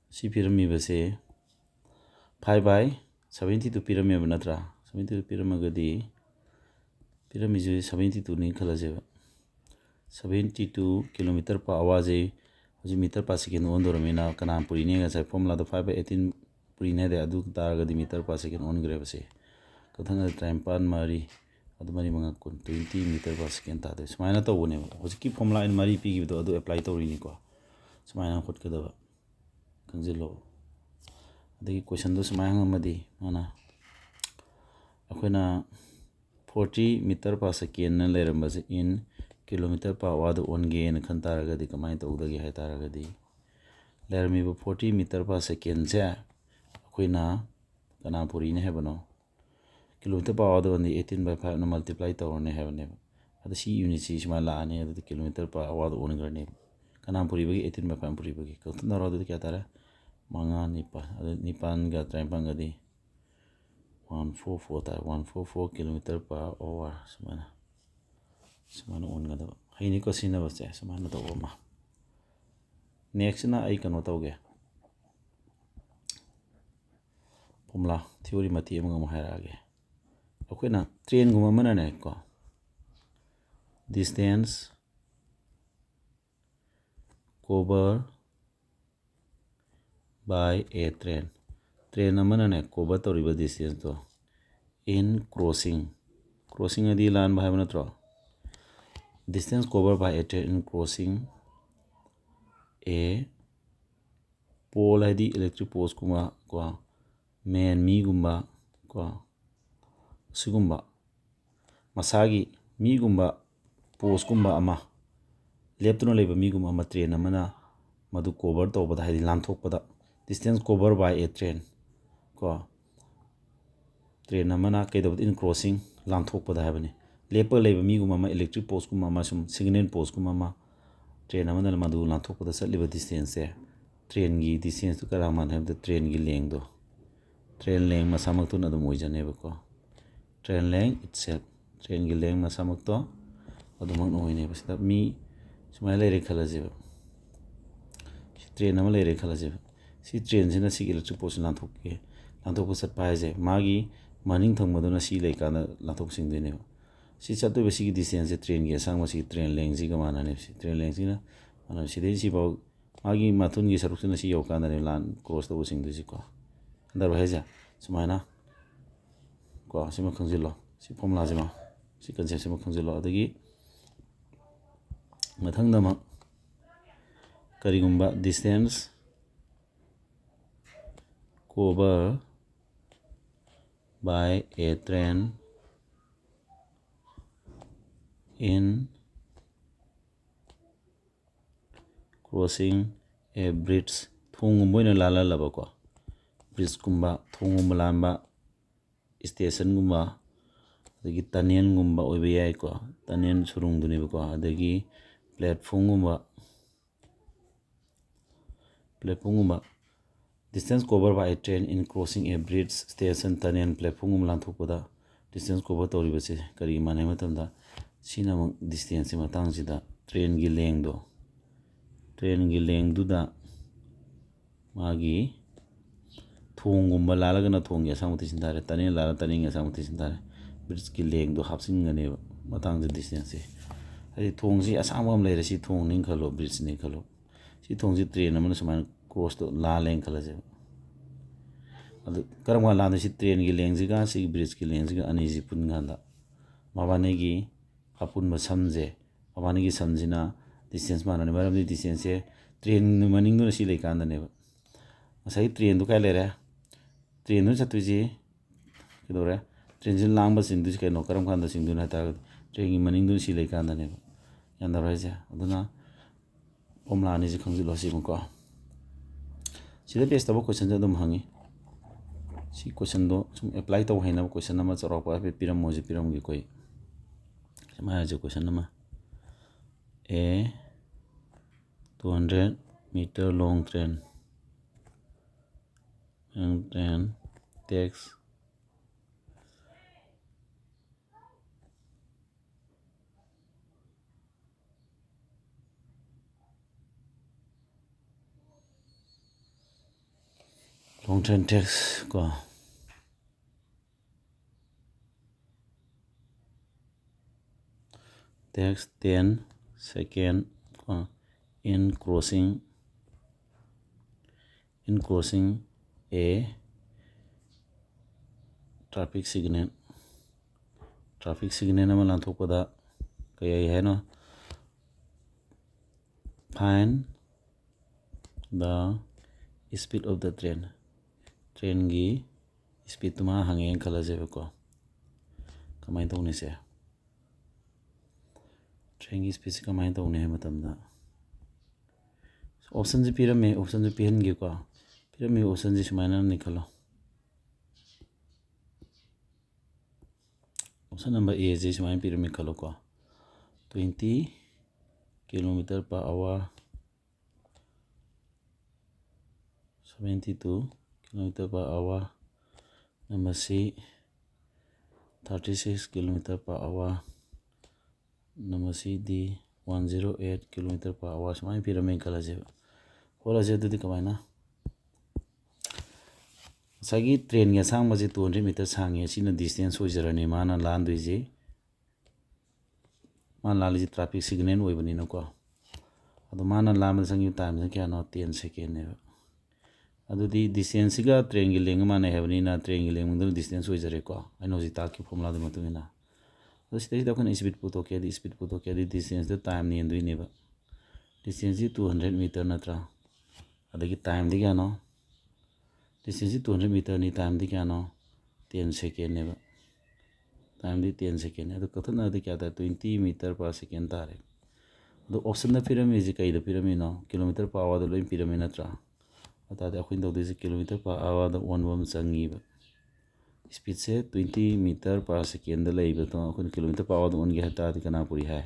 ꯁꯤ ꯄꯤꯔꯝꯃꯤꯕꯁꯦ 5/72 ꯄꯤꯔꯝꯃꯦꯕ ꯅꯠꯇ꯭ꯔꯥ 72 ꯄꯤꯔꯝꯃꯒꯗꯤ ꯄꯤꯔꯝꯃꯤꯁꯦ 72ꯅꯤ ꯈꯜꯂꯁꯦꯕ 72 ꯀꯤꯂꯣꯃꯤꯇꯔ ꯄꯔ ꯑꯋꯥꯔꯁꯦ ꯍꯧꯖꯤꯛ ꯃꯤꯇꯔ ꯄꯔ ꯁꯦꯀꯦꯟ ꯑꯣꯟꯗꯧꯔꯕꯅꯤꯅ ꯀꯅꯥ ꯄꯨꯔꯤꯅꯦ ꯉꯁꯥꯏ ꯐꯣꯔꯃꯨꯂꯥꯗꯣ 5/18 ꯄꯨꯔꯤꯅꯦ ꯍꯥꯏꯗꯤ ꯑꯗꯨ ꯇꯥꯔꯒꯗꯤ ꯃꯤꯇꯔ ꯄꯔ ꯁꯦꯀꯦꯟ ꯑꯣꯟꯈ꯭ꯔꯦꯕ ꯁꯤ ꯀꯊꯪꯗ 53 ꯑꯗꯨ 4 5 20 ꯃꯤꯇꯔ ꯄꯔ ꯁꯦꯀꯦꯟ ꯇꯥꯗꯣꯏ ꯁꯨꯃꯥꯏꯅ ꯇꯧꯕꯅꯦꯕ ꯍꯧꯖꯤꯛꯀꯤ ꯐꯣꯔꯃꯨꯂꯥ ꯑꯩꯅ 3 ꯄꯤꯈꯤꯕꯗꯣ ꯑꯗꯨ ꯑꯦꯄ꯭ꯂꯥꯏ ꯇꯧꯔꯤꯅꯤꯀꯣ ꯁꯨꯃꯥꯏꯅ ꯍꯣꯠꯀꯗꯕ ꯈꯪꯖꯤꯜꯂꯣ ꯑꯗꯒꯤ ꯀꯣꯏꯁꯟꯗꯣ ꯁꯨꯃꯥꯏꯅ ꯍꯪꯉꯝꯃꯗꯤ ꯃꯥꯅ ꯑꯩꯈꯣꯏꯅ 40 ꯃꯤꯇꯔ ꯄꯔ ꯁꯦꯀꯦꯟꯅ ꯂꯩꯔꯝꯕꯁꯦ ꯏꯟ ꯀꯤꯂꯣꯃꯤꯇꯔ ꯄꯔ ꯑꯋꯥꯔꯗ ꯑꯣꯟꯒꯦꯅ ꯈꯟ ꯇꯥꯔꯒꯗꯤ ꯀꯃꯥꯏꯅ ꯇꯧꯒꯗꯒꯦ ꯍꯥꯏ ꯇꯥꯔꯒꯗꯤ ꯂꯩꯔꯝꯃꯤꯕ 40 ꯃꯤꯇꯔ ꯄꯔ ꯁꯦꯀꯦꯟꯁꯦ ꯑꯩꯈꯣꯏꯅ ꯀꯅꯥꯄꯨꯔꯤꯅ ꯍꯥꯏꯕꯅꯣ ꯀꯤꯂꯣꯃꯤꯇꯔ ꯄꯔ ꯑꯋꯥꯔꯗ ꯑꯣꯏꯔꯗꯤ 18/5ꯅ ꯃꯜꯇꯤꯄ꯭ꯂꯥꯏ ꯇꯧꯔꯅꯤ ꯍꯥꯏꯕꯅꯦꯕ ꯑꯗ ꯁꯤ ꯌꯨꯅꯤꯠꯁꯤ ꯁꯨꯃꯥꯏꯅ ꯂꯥꯛꯑꯅꯤ ꯑꯗꯨꯗꯤ ꯀꯤꯂꯣꯃꯤꯇꯔ ꯄꯔ ꯑꯋꯥꯔꯗ ꯑꯣꯟꯈ꯭ꯔꯅꯦꯕ ꯀꯅꯥꯄꯨꯔꯤꯕꯒꯤ 18/5 ꯄꯨꯔꯤꯕꯒꯤ ꯀꯛꯊꯠꯅꯔꯣ ꯑꯗꯨꯗꯤ ꯀꯌꯥ ꯇꯥꯔꯦ 5 9 ꯑꯗꯨ 9ꯒ 53ꯒꯗꯤ 144 ꯇꯥꯔꯦ 144 ꯀꯤꯂꯣꯃꯤꯇꯔ ꯄꯔ ꯑꯋꯥꯔ ꯁꯨꯃꯥꯏꯅ ꯑꯣꯟꯒꯗꯕ ꯍꯩꯅꯤꯀꯣ ꯁꯤꯖꯤꯟꯅꯕꯁꯦ ꯁꯨꯃꯥꯏꯅ ꯇꯧꯕ ꯑꯃ ꯅꯦꯛꯁꯁꯤꯅ ꯑꯩ ꯀꯩꯅꯣ ꯇꯧꯒꯦ ꯐꯣꯔꯃꯨꯂꯥ ꯊꯤꯑꯣꯔꯤ ꯃꯇꯦꯛ ꯑꯃꯒ ꯑꯃꯨꯛ ꯍꯥꯏꯔꯛꯑꯒꯦ ꯑꯩꯈꯣꯏꯅ ꯇ꯭ꯔꯦꯟꯒꯨꯝꯕ ꯑꯃꯅꯅꯦ ꯀꯣ distance cover by a train ꯑꯃꯅꯅꯦ cover ꯇꯧꯔꯤꯕ ꯗꯤꯁꯇꯦꯟꯁꯇꯣ in crossing ꯑꯗꯤ ꯂꯥꯟꯕ ꯍꯥꯏꯕ ꯅꯠꯇ꯭ꯔꯣ distance covered by a train in crossing a pole ꯍꯥꯏꯗꯤ electric post ꯀꯨꯝꯕ ꯀꯣ ꯃꯤꯒꯨꯝꯕ ꯀꯣ ꯁꯤꯒꯨꯝꯕ ꯃꯁꯥꯒꯤ ꯃꯤꯒꯨꯝꯕ ꯄꯣꯁꯀꯨꯝꯕ ꯑꯃ ꯂꯦꯞꯇꯨꯅ ꯂꯩꯕ ꯃꯤꯒꯨꯝꯕ ꯑꯃ ꯇ꯭ꯔꯦꯟ ꯑꯃꯅ ꯃꯗꯨ ꯀꯣꯚꯔ ꯇꯧꯕꯗ ꯍꯥꯏꯗꯤ ꯂꯥꯟꯊꯣꯛꯄꯗ distance cover by a train ꯀꯣ ꯇ꯭ꯔꯦꯟ ꯑꯃꯅ ꯀꯩꯗꯧꯕꯗ ꯏꯟ ꯀ꯭ꯔꯣꯁꯤꯡ ꯂꯥꯟꯊꯣꯛꯄꯗ ꯍꯥꯏꯕꯅꯤ ꯂꯦꯞꯄꯒ ꯂꯩꯕ ꯃꯤꯒꯨꯝꯕ ꯑꯃ ꯏꯂꯦꯛꯇ꯭ꯔꯤꯛ ꯄꯣꯁꯀꯨꯝꯕ ꯑꯃ ꯁꯨꯝ ꯁꯤꯒꯅꯦꯜ ꯄꯣꯁꯀꯨꯝꯕ ꯑꯃ ꯇ꯭ꯔꯦꯟ ꯑꯃꯅ ꯃꯗꯨ ꯂꯥꯟꯊꯣꯛꯄꯗ ꯆꯠꯂꯤꯕ ꯗꯤꯁꯇꯦꯟꯁꯁꯦ ꯇ꯭ꯔꯦꯟꯒꯤ ꯗꯤꯁꯇꯦꯟꯁꯇꯨ ꯀꯔꯥ ꯃꯥꯟꯅꯩ ꯍꯥꯏꯕꯗ ꯇ꯭ꯔꯦꯟꯒꯤ ꯂꯦꯡꯗꯣ ꯇ꯭ꯔꯦꯟ ꯂꯦꯡ ꯃꯁꯥꯃꯛꯇꯨꯅ ꯑꯗꯨꯝ ꯑꯣꯏꯖꯅꯦꯕꯀꯣ ꯇ꯭ꯔꯦꯟ ꯂꯦꯡ ꯏꯠꯁꯦꯜ ꯇ꯭ꯔꯦꯟꯒꯤ ꯂꯦꯡ ꯃꯁꯥꯃꯛꯇꯣ ꯑꯗꯨꯃꯛꯅ ꯑꯣꯏꯅꯦꯕ ꯁꯤꯗ ꯃꯤ ꯁꯨꯃꯥꯏꯅ ꯂꯩꯔꯦ ꯈꯜꯂꯁꯦꯕ ꯇ꯭ꯔꯦꯟ ꯑꯃ ꯂꯩꯔꯦ ꯈꯜꯂꯁꯦꯕ ꯁꯤ ꯇ꯭ꯔꯦꯟꯁꯤꯅ ꯁꯤꯒꯤ ꯏꯂꯦꯛꯇ꯭ꯔꯤꯛ ꯄꯣꯠꯁꯤ ꯂꯥꯟꯊꯣꯛꯄ ꯆꯠꯄ ꯍꯥꯏꯁꯦ ꯃꯥꯒꯤ ꯃꯅꯤꯡ ꯊꯪꯕꯗꯨꯅ ꯁꯤ ꯂꯩꯀꯥꯟꯗ ꯂꯥꯟꯊꯣꯛ ꯁꯤꯡꯗꯣꯏꯅꯦꯕ ꯁꯤ ꯆꯠꯇꯣꯏꯕ ꯁꯤꯒꯤ ꯗꯤꯁꯇꯦꯟꯁꯁꯦ ꯇ꯭ꯔꯦꯟꯒꯤ ꯑꯁꯥꯡꯕ ꯁꯤꯒꯤ ꯇ꯭ꯔꯦꯟ ꯂꯦꯡꯁꯤꯒ ꯃꯥꯟꯅꯅꯦꯕ ꯁꯤ ꯇ꯭ꯔꯦꯟ ꯂꯦꯡꯁꯤꯅ ꯃꯥꯟꯅ ꯁꯤꯗꯩ ꯁꯤꯐꯥꯎ ꯃꯥꯒꯤ ꯃꯊꯨꯟꯒꯤ ꯁꯔꯨꯛꯁꯤꯅ ꯁꯤ ꯌꯧꯔꯀꯥꯟꯗꯅꯦ ꯂꯥꯟ ꯀ꯭ꯔꯣꯁ ꯇꯧꯕꯁꯤꯡꯗꯣꯏꯁꯤꯀꯣ ꯍꯟꯗꯔꯣ ꯍꯥꯏꯁꯦ ꯁꯨꯃꯥꯏꯅ ꯀꯣ ꯁꯤꯃ ꯈꯪꯖꯤꯜꯂꯣ ꯁꯤ ꯐꯣꯔꯃꯨꯂꯥꯁꯤꯃ ꯁꯤ ꯀꯟꯁꯦꯞꯁꯤꯃ ꯈꯪꯖꯤꯜꯂꯣ ꯑꯗꯒꯤ ꯃꯊꯪꯗ ꯑꯃꯨꯛ ꯀꯔꯤꯒꯨꯝꯕ distance cover by a train in crossing a bridge ꯊꯣꯡꯒꯨꯝꯕ ꯑꯣꯏꯅ ꯂꯥꯜꯍꯜꯂꯕꯀꯣ ꯕ꯭ꯔꯤꯖꯀꯨꯝꯕ ꯊꯣꯡꯒꯨꯝꯕ ꯂꯥꯟꯕ ꯏꯁꯇꯦꯁꯟꯒꯨꯝꯕ ꯑꯗꯒꯤ ꯇꯅꯦꯜꯒꯨꯝꯕ ꯑꯣꯏꯕ ꯌꯥꯏꯀꯣ ꯇꯅꯦꯜ ꯁꯨꯔꯨꯡꯗꯨꯅꯦꯕꯀꯣ ꯑꯗꯒꯤ ꯄ꯭ꯂꯦꯠꯐꯣꯝꯒꯨꯝꯕ distance cover by a train in crossing a bridge station tunnel ꯄ꯭ꯂꯦꯠꯐꯣꯝꯒꯨꯝꯕ ꯂꯥꯟꯊꯣꯛꯄꯗ ꯗꯤꯁꯇꯦꯟꯁ ꯀꯣꯚꯔ ꯇꯧꯔꯤꯕꯁꯦ ꯀꯔꯤꯒꯤ ꯃꯥꯟꯅꯩ ꯃꯇꯝꯗ ꯁꯤꯅ ꯑꯃꯨꯛ ꯗꯤꯁꯇꯦꯟꯁꯀꯤ ꯃꯇꯥꯡꯁꯤꯗ ꯇ꯭ꯔꯦꯟꯒꯤ ꯂꯦꯡꯗꯨꯗ ꯃꯥꯒꯤ ꯊꯣꯡꯒꯨꯝꯕ ꯂꯥꯜꯂꯒꯅ ꯊꯣꯡꯒꯤ ꯑꯁꯥꯡꯕ ꯊꯤꯖꯤꯟ ꯇꯥꯔꯦ ꯇꯅꯦꯜ ꯂꯥꯜꯂꯒ ꯇꯅꯦꯜꯒꯤ ꯑꯁꯥꯡꯕ ꯊꯤꯖꯤꯟ ꯇꯥꯔꯦ ꯕ꯭ꯔꯤꯖꯀꯤ ꯂꯦꯡꯗꯣ ꯍꯥꯞꯆꯤꯟꯒꯅꯦꯕ ꯃꯇꯥꯡꯁꯦ ꯗꯤꯁꯇꯦꯟꯁꯁꯦ ꯍꯥꯏꯗꯤ ꯊꯣꯡꯁꯤ ꯑꯁꯥꯡꯕ ꯑꯃ ꯂꯩꯔꯦ ꯁꯤ ꯊꯣꯡꯅꯤ ꯈꯜꯂꯣ ꯕ꯭ꯔꯤꯖꯅꯤ ꯈꯜꯂꯣ ꯁꯤ ꯊꯣꯡꯁꯤ ꯇ꯭ꯔꯦꯟ ꯑꯃꯅ ꯁꯨꯃꯥꯏꯅ ꯀ꯭ꯔꯣꯁꯇꯣ ꯂꯥꯜꯂꯦꯅ ꯈꯜꯂꯁꯦꯕ ꯑꯗꯨ ꯀꯔꯝ ꯀꯥꯟꯗ ꯂꯥꯟꯗꯣꯏꯁꯤ ꯇ꯭ꯔꯦꯟꯒꯤ ꯂꯦꯡꯁꯤꯒ ꯁꯤꯒꯤ ꯕ꯭ꯔꯤꯖꯀꯤ ꯂꯦꯡꯁꯤꯒ ꯑꯅꯤꯁꯤ ꯄꯨꯟꯀꯥꯟꯗ ꯃꯕꯥꯅꯤꯒꯤ ꯑꯄꯨꯟꯕ ꯁꯝꯁꯦ ꯃꯕꯥꯅꯤꯒꯤ ꯁꯝꯁꯤꯅ ꯗꯤꯁꯇꯦꯟꯁ ꯃꯥꯟꯅꯅꯤ ꯃꯔꯝꯗꯤ ꯗꯤꯁꯇꯦꯟꯁꯁꯦ ꯇ꯭ꯔꯦꯟ ꯃꯅꯤꯡꯗꯨꯅ ꯁꯤ ꯂꯩꯀꯥꯟꯗꯅꯦꯕ ꯉꯁꯥꯏꯒꯤ ꯇ꯭ꯔꯦꯟꯗꯨ ꯀꯥꯏ ꯂꯩꯔꯦ ꯇ꯭ꯔꯦꯟꯗꯨꯅ ꯆꯠꯇꯣꯏꯁꯤ ꯀꯩꯗꯧꯔꯦ ꯇ꯭ꯔꯦꯟꯁꯤꯅ ꯂꯥꯡꯕ ꯆꯤꯡꯗꯣꯏꯁꯤ ꯀꯩꯅꯣ ꯀꯔꯝ ꯀꯥꯟꯗ ꯆꯤꯡꯗꯣꯏꯅꯣ ꯍꯥꯏꯇꯥꯔꯒꯗꯤ ꯇ꯭ꯔꯦꯟꯒꯤ ꯃꯅꯤꯡꯗꯨꯅ ꯁꯤ ꯂꯩꯀꯥꯟꯗꯅꯦꯕ ꯌꯥꯟꯗꯕ꯭ꯔꯥ ꯍꯥꯏꯁꯦ ꯑꯗꯨꯅ ꯐꯣꯔꯃꯨꯂꯥ ꯑꯅꯤꯁꯤ ꯈꯪꯖꯤꯜꯂꯣ ꯁꯤꯃꯀꯣ ꯁꯤꯗ ꯕꯦꯁ ꯇꯧꯕ ꯀꯣꯏꯁꯟꯁꯦ ꯑꯗꯨꯝ ꯍꯪꯉꯤ ꯁꯤ ꯀꯣꯏꯁꯟꯗꯣ ꯁꯨꯝ ꯑꯦꯄ꯭ꯂꯥꯏ ꯇꯧ ꯍꯩꯅꯕ ꯀꯣꯏꯁꯟ ꯑꯃ ꯆꯥꯎꯔꯥꯛꯄ ꯍꯥꯏꯐꯦꯠ ꯄꯤꯔꯝꯃꯣꯏꯁꯦ ꯄꯤꯔꯝꯒꯦ ꯑꯩꯈꯣꯏ ꯁꯨꯃꯥꯏꯅ ꯍꯥꯏꯔꯁꯦ ꯀꯣꯏꯁꯟ ꯑꯃ ꯑꯦ 200 meter long train takes ko takes 10 second in crossing a traffic signal ama ꯂꯥꯟꯊꯣꯛꯄꯗ ꯀꯩ ꯍꯥꯏꯅꯣ find the speed of the trainꯒꯤ ꯁ꯭ꯄꯤꯠꯇꯨꯃ ꯍꯪꯉꯦꯅ ꯈꯜꯂꯁꯦꯕꯀꯣ ꯀꯃꯥꯏꯅ ꯇꯧꯅꯤꯁꯦ ꯇ꯭ꯔꯦꯟꯒꯤ ꯁ꯭ꯄꯤꯠꯁꯦ ꯀꯃꯥꯏꯅ ꯇꯧꯅꯤ ꯍꯥꯏꯕ ꯃꯇꯝꯗ ऑप्शन से पीरमे ऑप्शन से पीहनगे को पीरमे ऑप्शन से सुमाइना निकलो ऑप्शन नंबर ए से सुमाइना पीरमे खलो को 20 kilometre per hour 72 kilometre per hour number C 36 kilometre per hour number C D 108 kilometre per hour सुमाइना पीरमे खलजे होलजे दुदी कमाइना सागी ट्रेन के सांग बजे 200 मीटर सांगे सिना डिस्टेंस होजरने माना लांदुइजे मान लाली ट्रैफिक सिग्नल होइबनिनो को अदो माना लाम संगी टाइम से क्या नो 10 सेकेंड ने अदुदी डिस्टेंस सिगा ट्रेन की लेंग माने हेबनिना ट्रेन की लेंग दु डिस्टेंस होजरे को आइनो जि ताकि फॉर्मूला दु मतुमिना अदो सिते दखन स्पीड पुतो के दी स्पीड पुतो के दी डिस्टेंस द टाइम नि दुइनेबा डिस्टेंस 200 मीटर नत्रा अदगी टाइम दी क्या नो डिस्टेंस 200 मीटर नि टाइम दी क्या नो 10 सेकेंड ने टाइम दी 10 सेकेंड अदो कथना दी क्या था 20 मीटर पर सेकेंड तारे अदो ऑप्शन द पिरामिड जी कई द पिरामिड नो किलोमीटर पर आवर द लोइन पिरामिड नत्रा अतादे अखोइन दौदिसे किलोमीटर पर आवर द वन वन चंगीब स्पीड से 20 मीटर पर सेकेंड द लेइब तो अखोइन किलोमीटर पर आवर द ओन गे हता दी कना पुरी है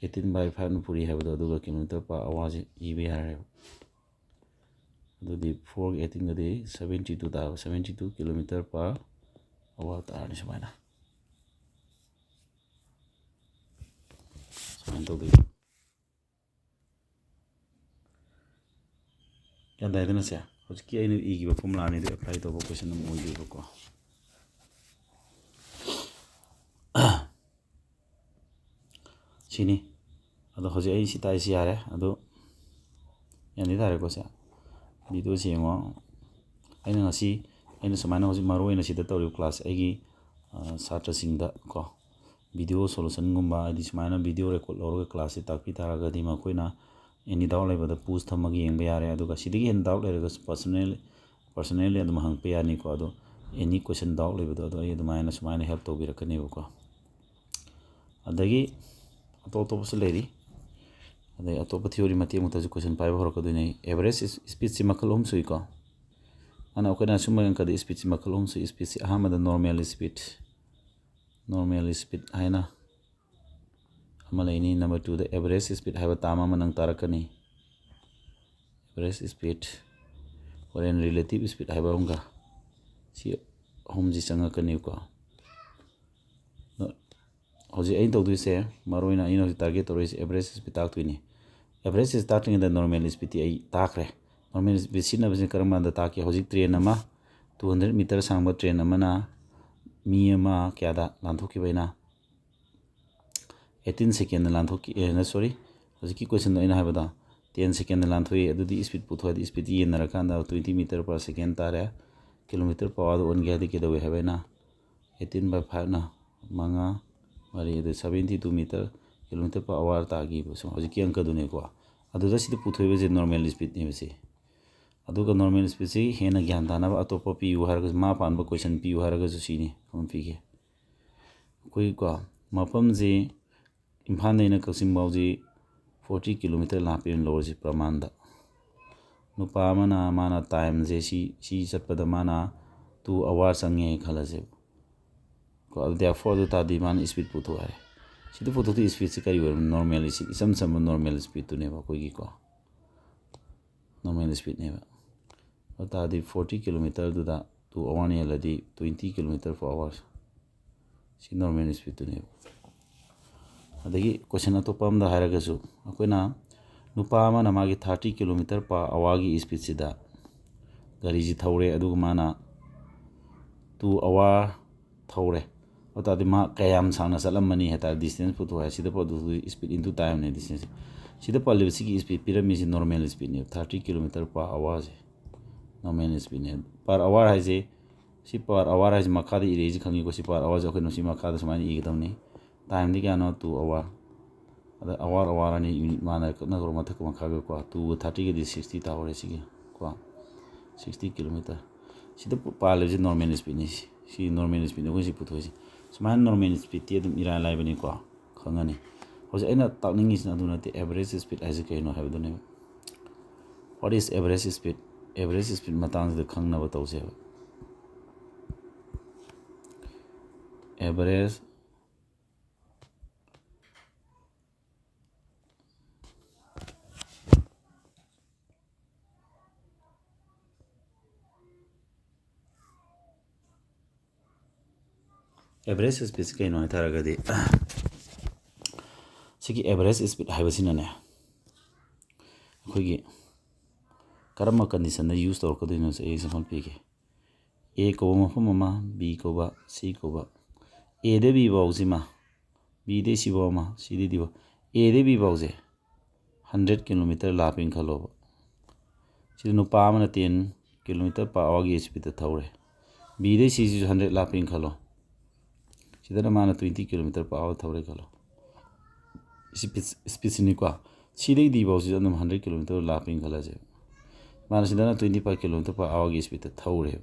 18/5 पुरी है बदो अदुगा किलोमीटर पर आवर जे इबे है अदुदी 4 18 गदे 72 ता 72 किलोमीटर पर आवर तारनि सुमाइना सुमाइन तो क्या दाइदना से हजकी आइनो इगिबा फॉर्मूला नि दे अप्लाई तोबो क्वेश्चन नम ओइबो को सिनी अदो हजे आई सिताइ सि यारे अदो यानि तारे को से वीडियो सेंगो आइना ngasi आइना समाना हजे मारो आइना सिदा तौरि क्लास आइगी छात्र सिंगदा को वीडियो सॉल्यूशन गुम्बा आदि समाना वीडियो रिकॉर्ड लौरगा क्लास से ताकि तारगदी मखोइना एनी डाउट लेबदा पूछ थमग येंबा यारे अदुगा सिदगी हेन डाउट लेरगा पर्सनली अदुम हंगपे यानी को अदो एनी क्वेश्चन डाउट लेबदा अदो आई अदुमाइना सुमाइना हेल्प तौबिरकनेबो को अदगी अतोपस लेरी अदे अतोप थ्योरी मते मुतज क्वेश्चन पाइब हरकदुने एवरेज स्पीड से मखल हम सुई को अना ओकना सुमगन कदे स्पीड से मखल हम सुई स्पीड से अहमद नॉर्मल स्पीड हाइना अमलाइनी नंबर 2 द एवरेज स्पीड हाइबा तामा मनंग तारकनी एवरेज स्पीड और एन रिलेटिव स्पीड हाइबा होंगा सी हम जी चंगकनी को हजे आई तौदुसे मारोइना इन हजे टारगेट तौरिस एवरेज स्पीड ताक्तुइनी एवरेज स्पीड ताक्तिंग द नॉर्मल स्पीड आई ताखरे नॉर्मल स्पीड सिनबजे करमांदा ताके हजे ट्रेन अमा 200 मीटर सांगबा ट्रेन अमना मी अमा क्यादा लांथोकिबैना 18 सेकेंड लांथोकी ना सॉरी हजे क्वेश्चन इन हाइबदा 10 सेकेंड लांथोई अदुदी स्पीड पुथोदी स्पीड येनरकांदा 20 मीटर पर सेकेंड तारे किलोमीटर पर आवर ओन गेदि केदवे हाइबैना 18/5 ना मंगा मारी 72 मीटर किलोमीटर पर आवर तागी बस हजिकी अंक दुने को अदुदा सिद पुथोइबे जे नॉर्मल स्पीड ने बसे अदुगा नॉर्मल स्पीड से हेना ज्ञान दानब अतोप पी यु हारग मा पानबो क्वेश्चन पी यु हारग जुसीनी हम पीगे कोई को मफम जे इम्फान नेना कसिम बाउजी 40 किलोमीटर लापिन लोर जे प्रमाण दा नुपा मना माना टाइम जे सी चटपदा माना 2 आवर संगे खलजे को therefore the tadi man speed puto are sidu puto the speed se kari wer normal isam normal speed to neba ko gi ko normal speed neba tadi 40 kilometer to da to awani aladi 20 kilometer per hour si normal speed to neba adagi question to pam da haraga su akoina nupa ma na magi 30 kilometer per hour gi speed sida gari ji thaure adu mana 2 hour thaure अतादि मा कयाम सांगना चलमनी हेता डिस्टेंस पुतो है सिदा पदु स्पीड इनटू टाइम ने डिस्टेंस सिदा पल्ले सिगी स्पीड पिरामिड से नॉर्मल स्पीड ने 30 किलोमीटर पर आवर से नॉर्मल स्पीड ने पर आवर है जे सि पर आवर है मखा दि इरेज खंगी को सि पर आवर जो नो सि मखा द समानी इगदमनी टाइम दि क्या नो 2 आवर अदा आवर ने यूनिट माना न गरो मथक मखा को 2 30 के 60 तावर सिगी को 60 किलोमीटर सिदा पाले जे नॉर्मल स्पीड ने सि नॉर्मल स्पीड ने को सि पुतो है सुमान नॉर्मल स्पीड ते इरा लाइबनी को खंगनी ꯍꯧꯖꯤꯛ ꯑꯩꯅ ꯇꯥꯛꯅꯤꯡꯉꯤꯁꯤꯅ ꯑꯗꯨ ꯅꯠꯇꯦ ꯑꯦꯚꯔꯦꯖ ꯁ꯭ꯄꯤꯗ ꯍꯥꯏꯁꯦ ꯀꯩꯅꯣ ꯍꯥꯏꯕꯗꯨꯅꯦꯕ ꯋꯥꯠ ꯏꯁ ꯑꯦꯚꯔꯦꯖ ꯁ꯭ꯄꯤꯗ ꯑꯦꯚꯔꯦꯖ ꯁ꯭ꯄꯤꯗ ꯃꯇꯥꯡꯁꯤꯗ ꯈꯪꯅꯕ ꯇꯧꯁꯦꯕ average average speed kayno haitharagadi sigi average speed haibasina akhoi karama condition na use torkadino se example pige a ko mafam ama b ko ba c ko ba a de b bausima b de c ba ma c de diba a de b bause 100 km laping khalo si no pa mana 10 km per hour gi speed ta thore b de c 100 laping khalo sidana mana 20 km per hour thore khalo speed ni kwa c de di bause 100 km laping khala je mana sidana 25 km per hour gi speed ta thore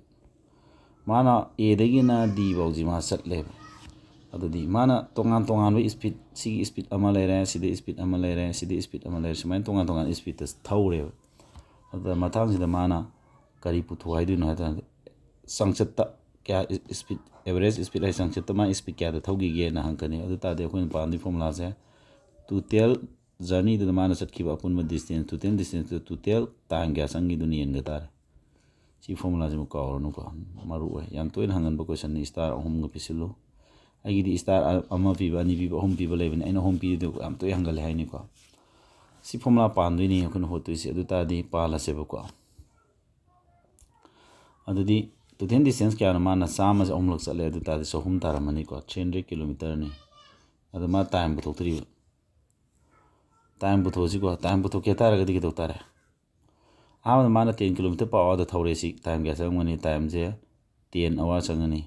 mana a de gi na d bause ma sat le adudi mana tongan we speed c speed ama le re c de speed ama le re c de speed ama le sumain tongan speed ta thore ada matang sida mana kari putho haidu na ta sangchatta kya speed average speed ai sangchatta ma speed kya da thogi ge na hankani adu ta de khoi pandi formula se total journey da mana satkiba apun ma distance total distance total time kya sangi du ni enga tar si formula je mu ka ornu ko maru yam toin hangan ba question ni star hom ga pisilu ai di star ama pi ba ni pi ba hom pi ba leben ai no hom pi du am toy hangal hai ni ko si formula pandui ni khun hotu si adu ta di pala se ba ko adu di total distance kya na mana sama je omlok chale adu ta di so hum taramani ko 300 km ni adu ma time bu thotri time bu thosi ko time bu thokya tara ga di to tare ama mana 10 km per hour da thore si time kya sangani time je 10 hour sangani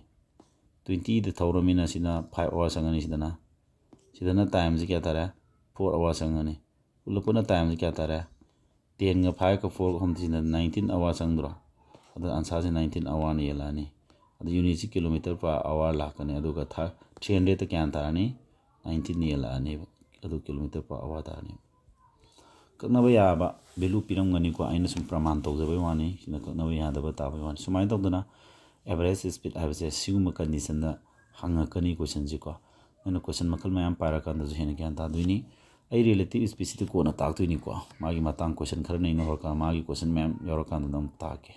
20 da thawra mina sina 5 hours sangani sidana time je kya tara 4 hours sangani ulapuna time je kya tara 10 ga 5 ka 4 hom sina 19 hours sangdra ada answer je 19 hour ni yelani ada unit kilometer per hour lakani adu ga tha 300 ta kyan tarani 19 ni yelani adu kilometer per hour tarani kakna ba ya ba value piram gani ko aina sum praman tawjabai wani sina kakna ba ya da ba ta ba wani sumai tawdana average speed habse siguma condition da hangakani question ji ko ana question makal mayam para kan da hena kyan ta duini ai relative speed ko na tak tuini ko magi matang question khar nei no ka magi question mayam yor kan dam ta ke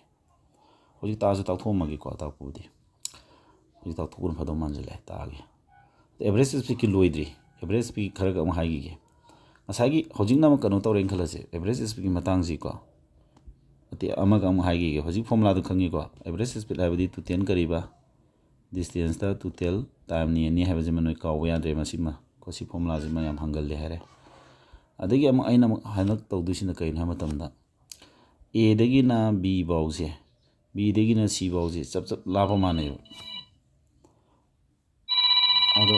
hoji ta ta thom magi ko ta pu di hoji ta thukun phadom manjale ta ge average speed ki loidri average speed khar ga ma haigi ge asagi hojing na ma kanu tawren khalase average speed ki matang ji ko ati amaga am haigi ge hoji formula du khangi ko average speed habdi to 10 kariba distance ta total time ni habaje manoi ka wa yadre masima ko si formula ji ma yam hangal le hare adagi am aina hanak tawdu sina kain ha matamda a dagi na b bause b dagi na c bause chap chap la pa mane ado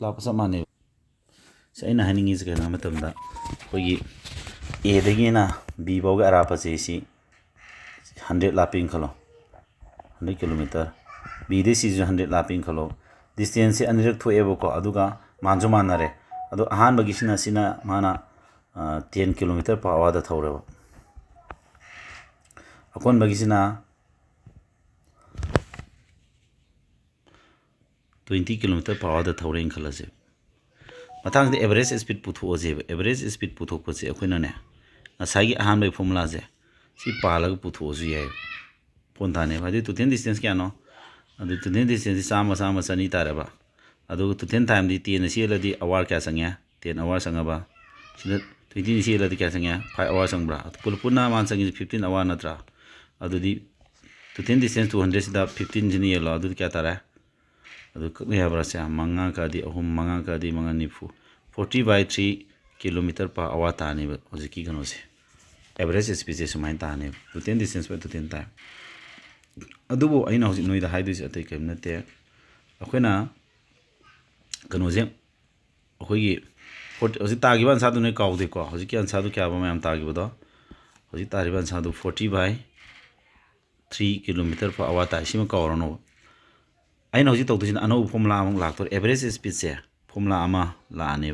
la pa sa mane sai aina haningi ji kain ha matamda kogi a dagi na b bauga ara pa je si 100 laping khalo 100 km b de si 100 laping khalo distance se anirak thoebo ko aduga manjo manare adu ahan bagi sina mana 10 km per hour da thawreba akon bagi sina 20 km per hour da thawren khalase matang de average speed putho je average speed putho ko se akoina ne asagi ahan bai formula je si palag putho ju ye pontane badi to 10 distance kya no adu to 10 distance sama sani tareba adu to 10 time di 10 si ladi hour kya sangya 10 hour sangaba sida 20 si ladi kya sangya 5 hour sangbra pulpuna man sangi 15 hour natra adu di to 10 distance 200 sida 15 jini yelo adu kya tara adu kakne habra sa manga ka di ahum manga ka di manga nifu 40/3 km per hour tani hojiki gano se average speed se sumai tani to 10 distance by to 10 time adubo aina hoji noida haidu se atai kem nate akoina kano je akoigi hoji tagiban sa du ne kawde ko hoji ki ansa du kya ba mayam tagibodo hoji tariban sa du 40/3 km per hour ta sima kawrono aina hoji tawdu sin ano formula among laktor average speed se formula ama la ane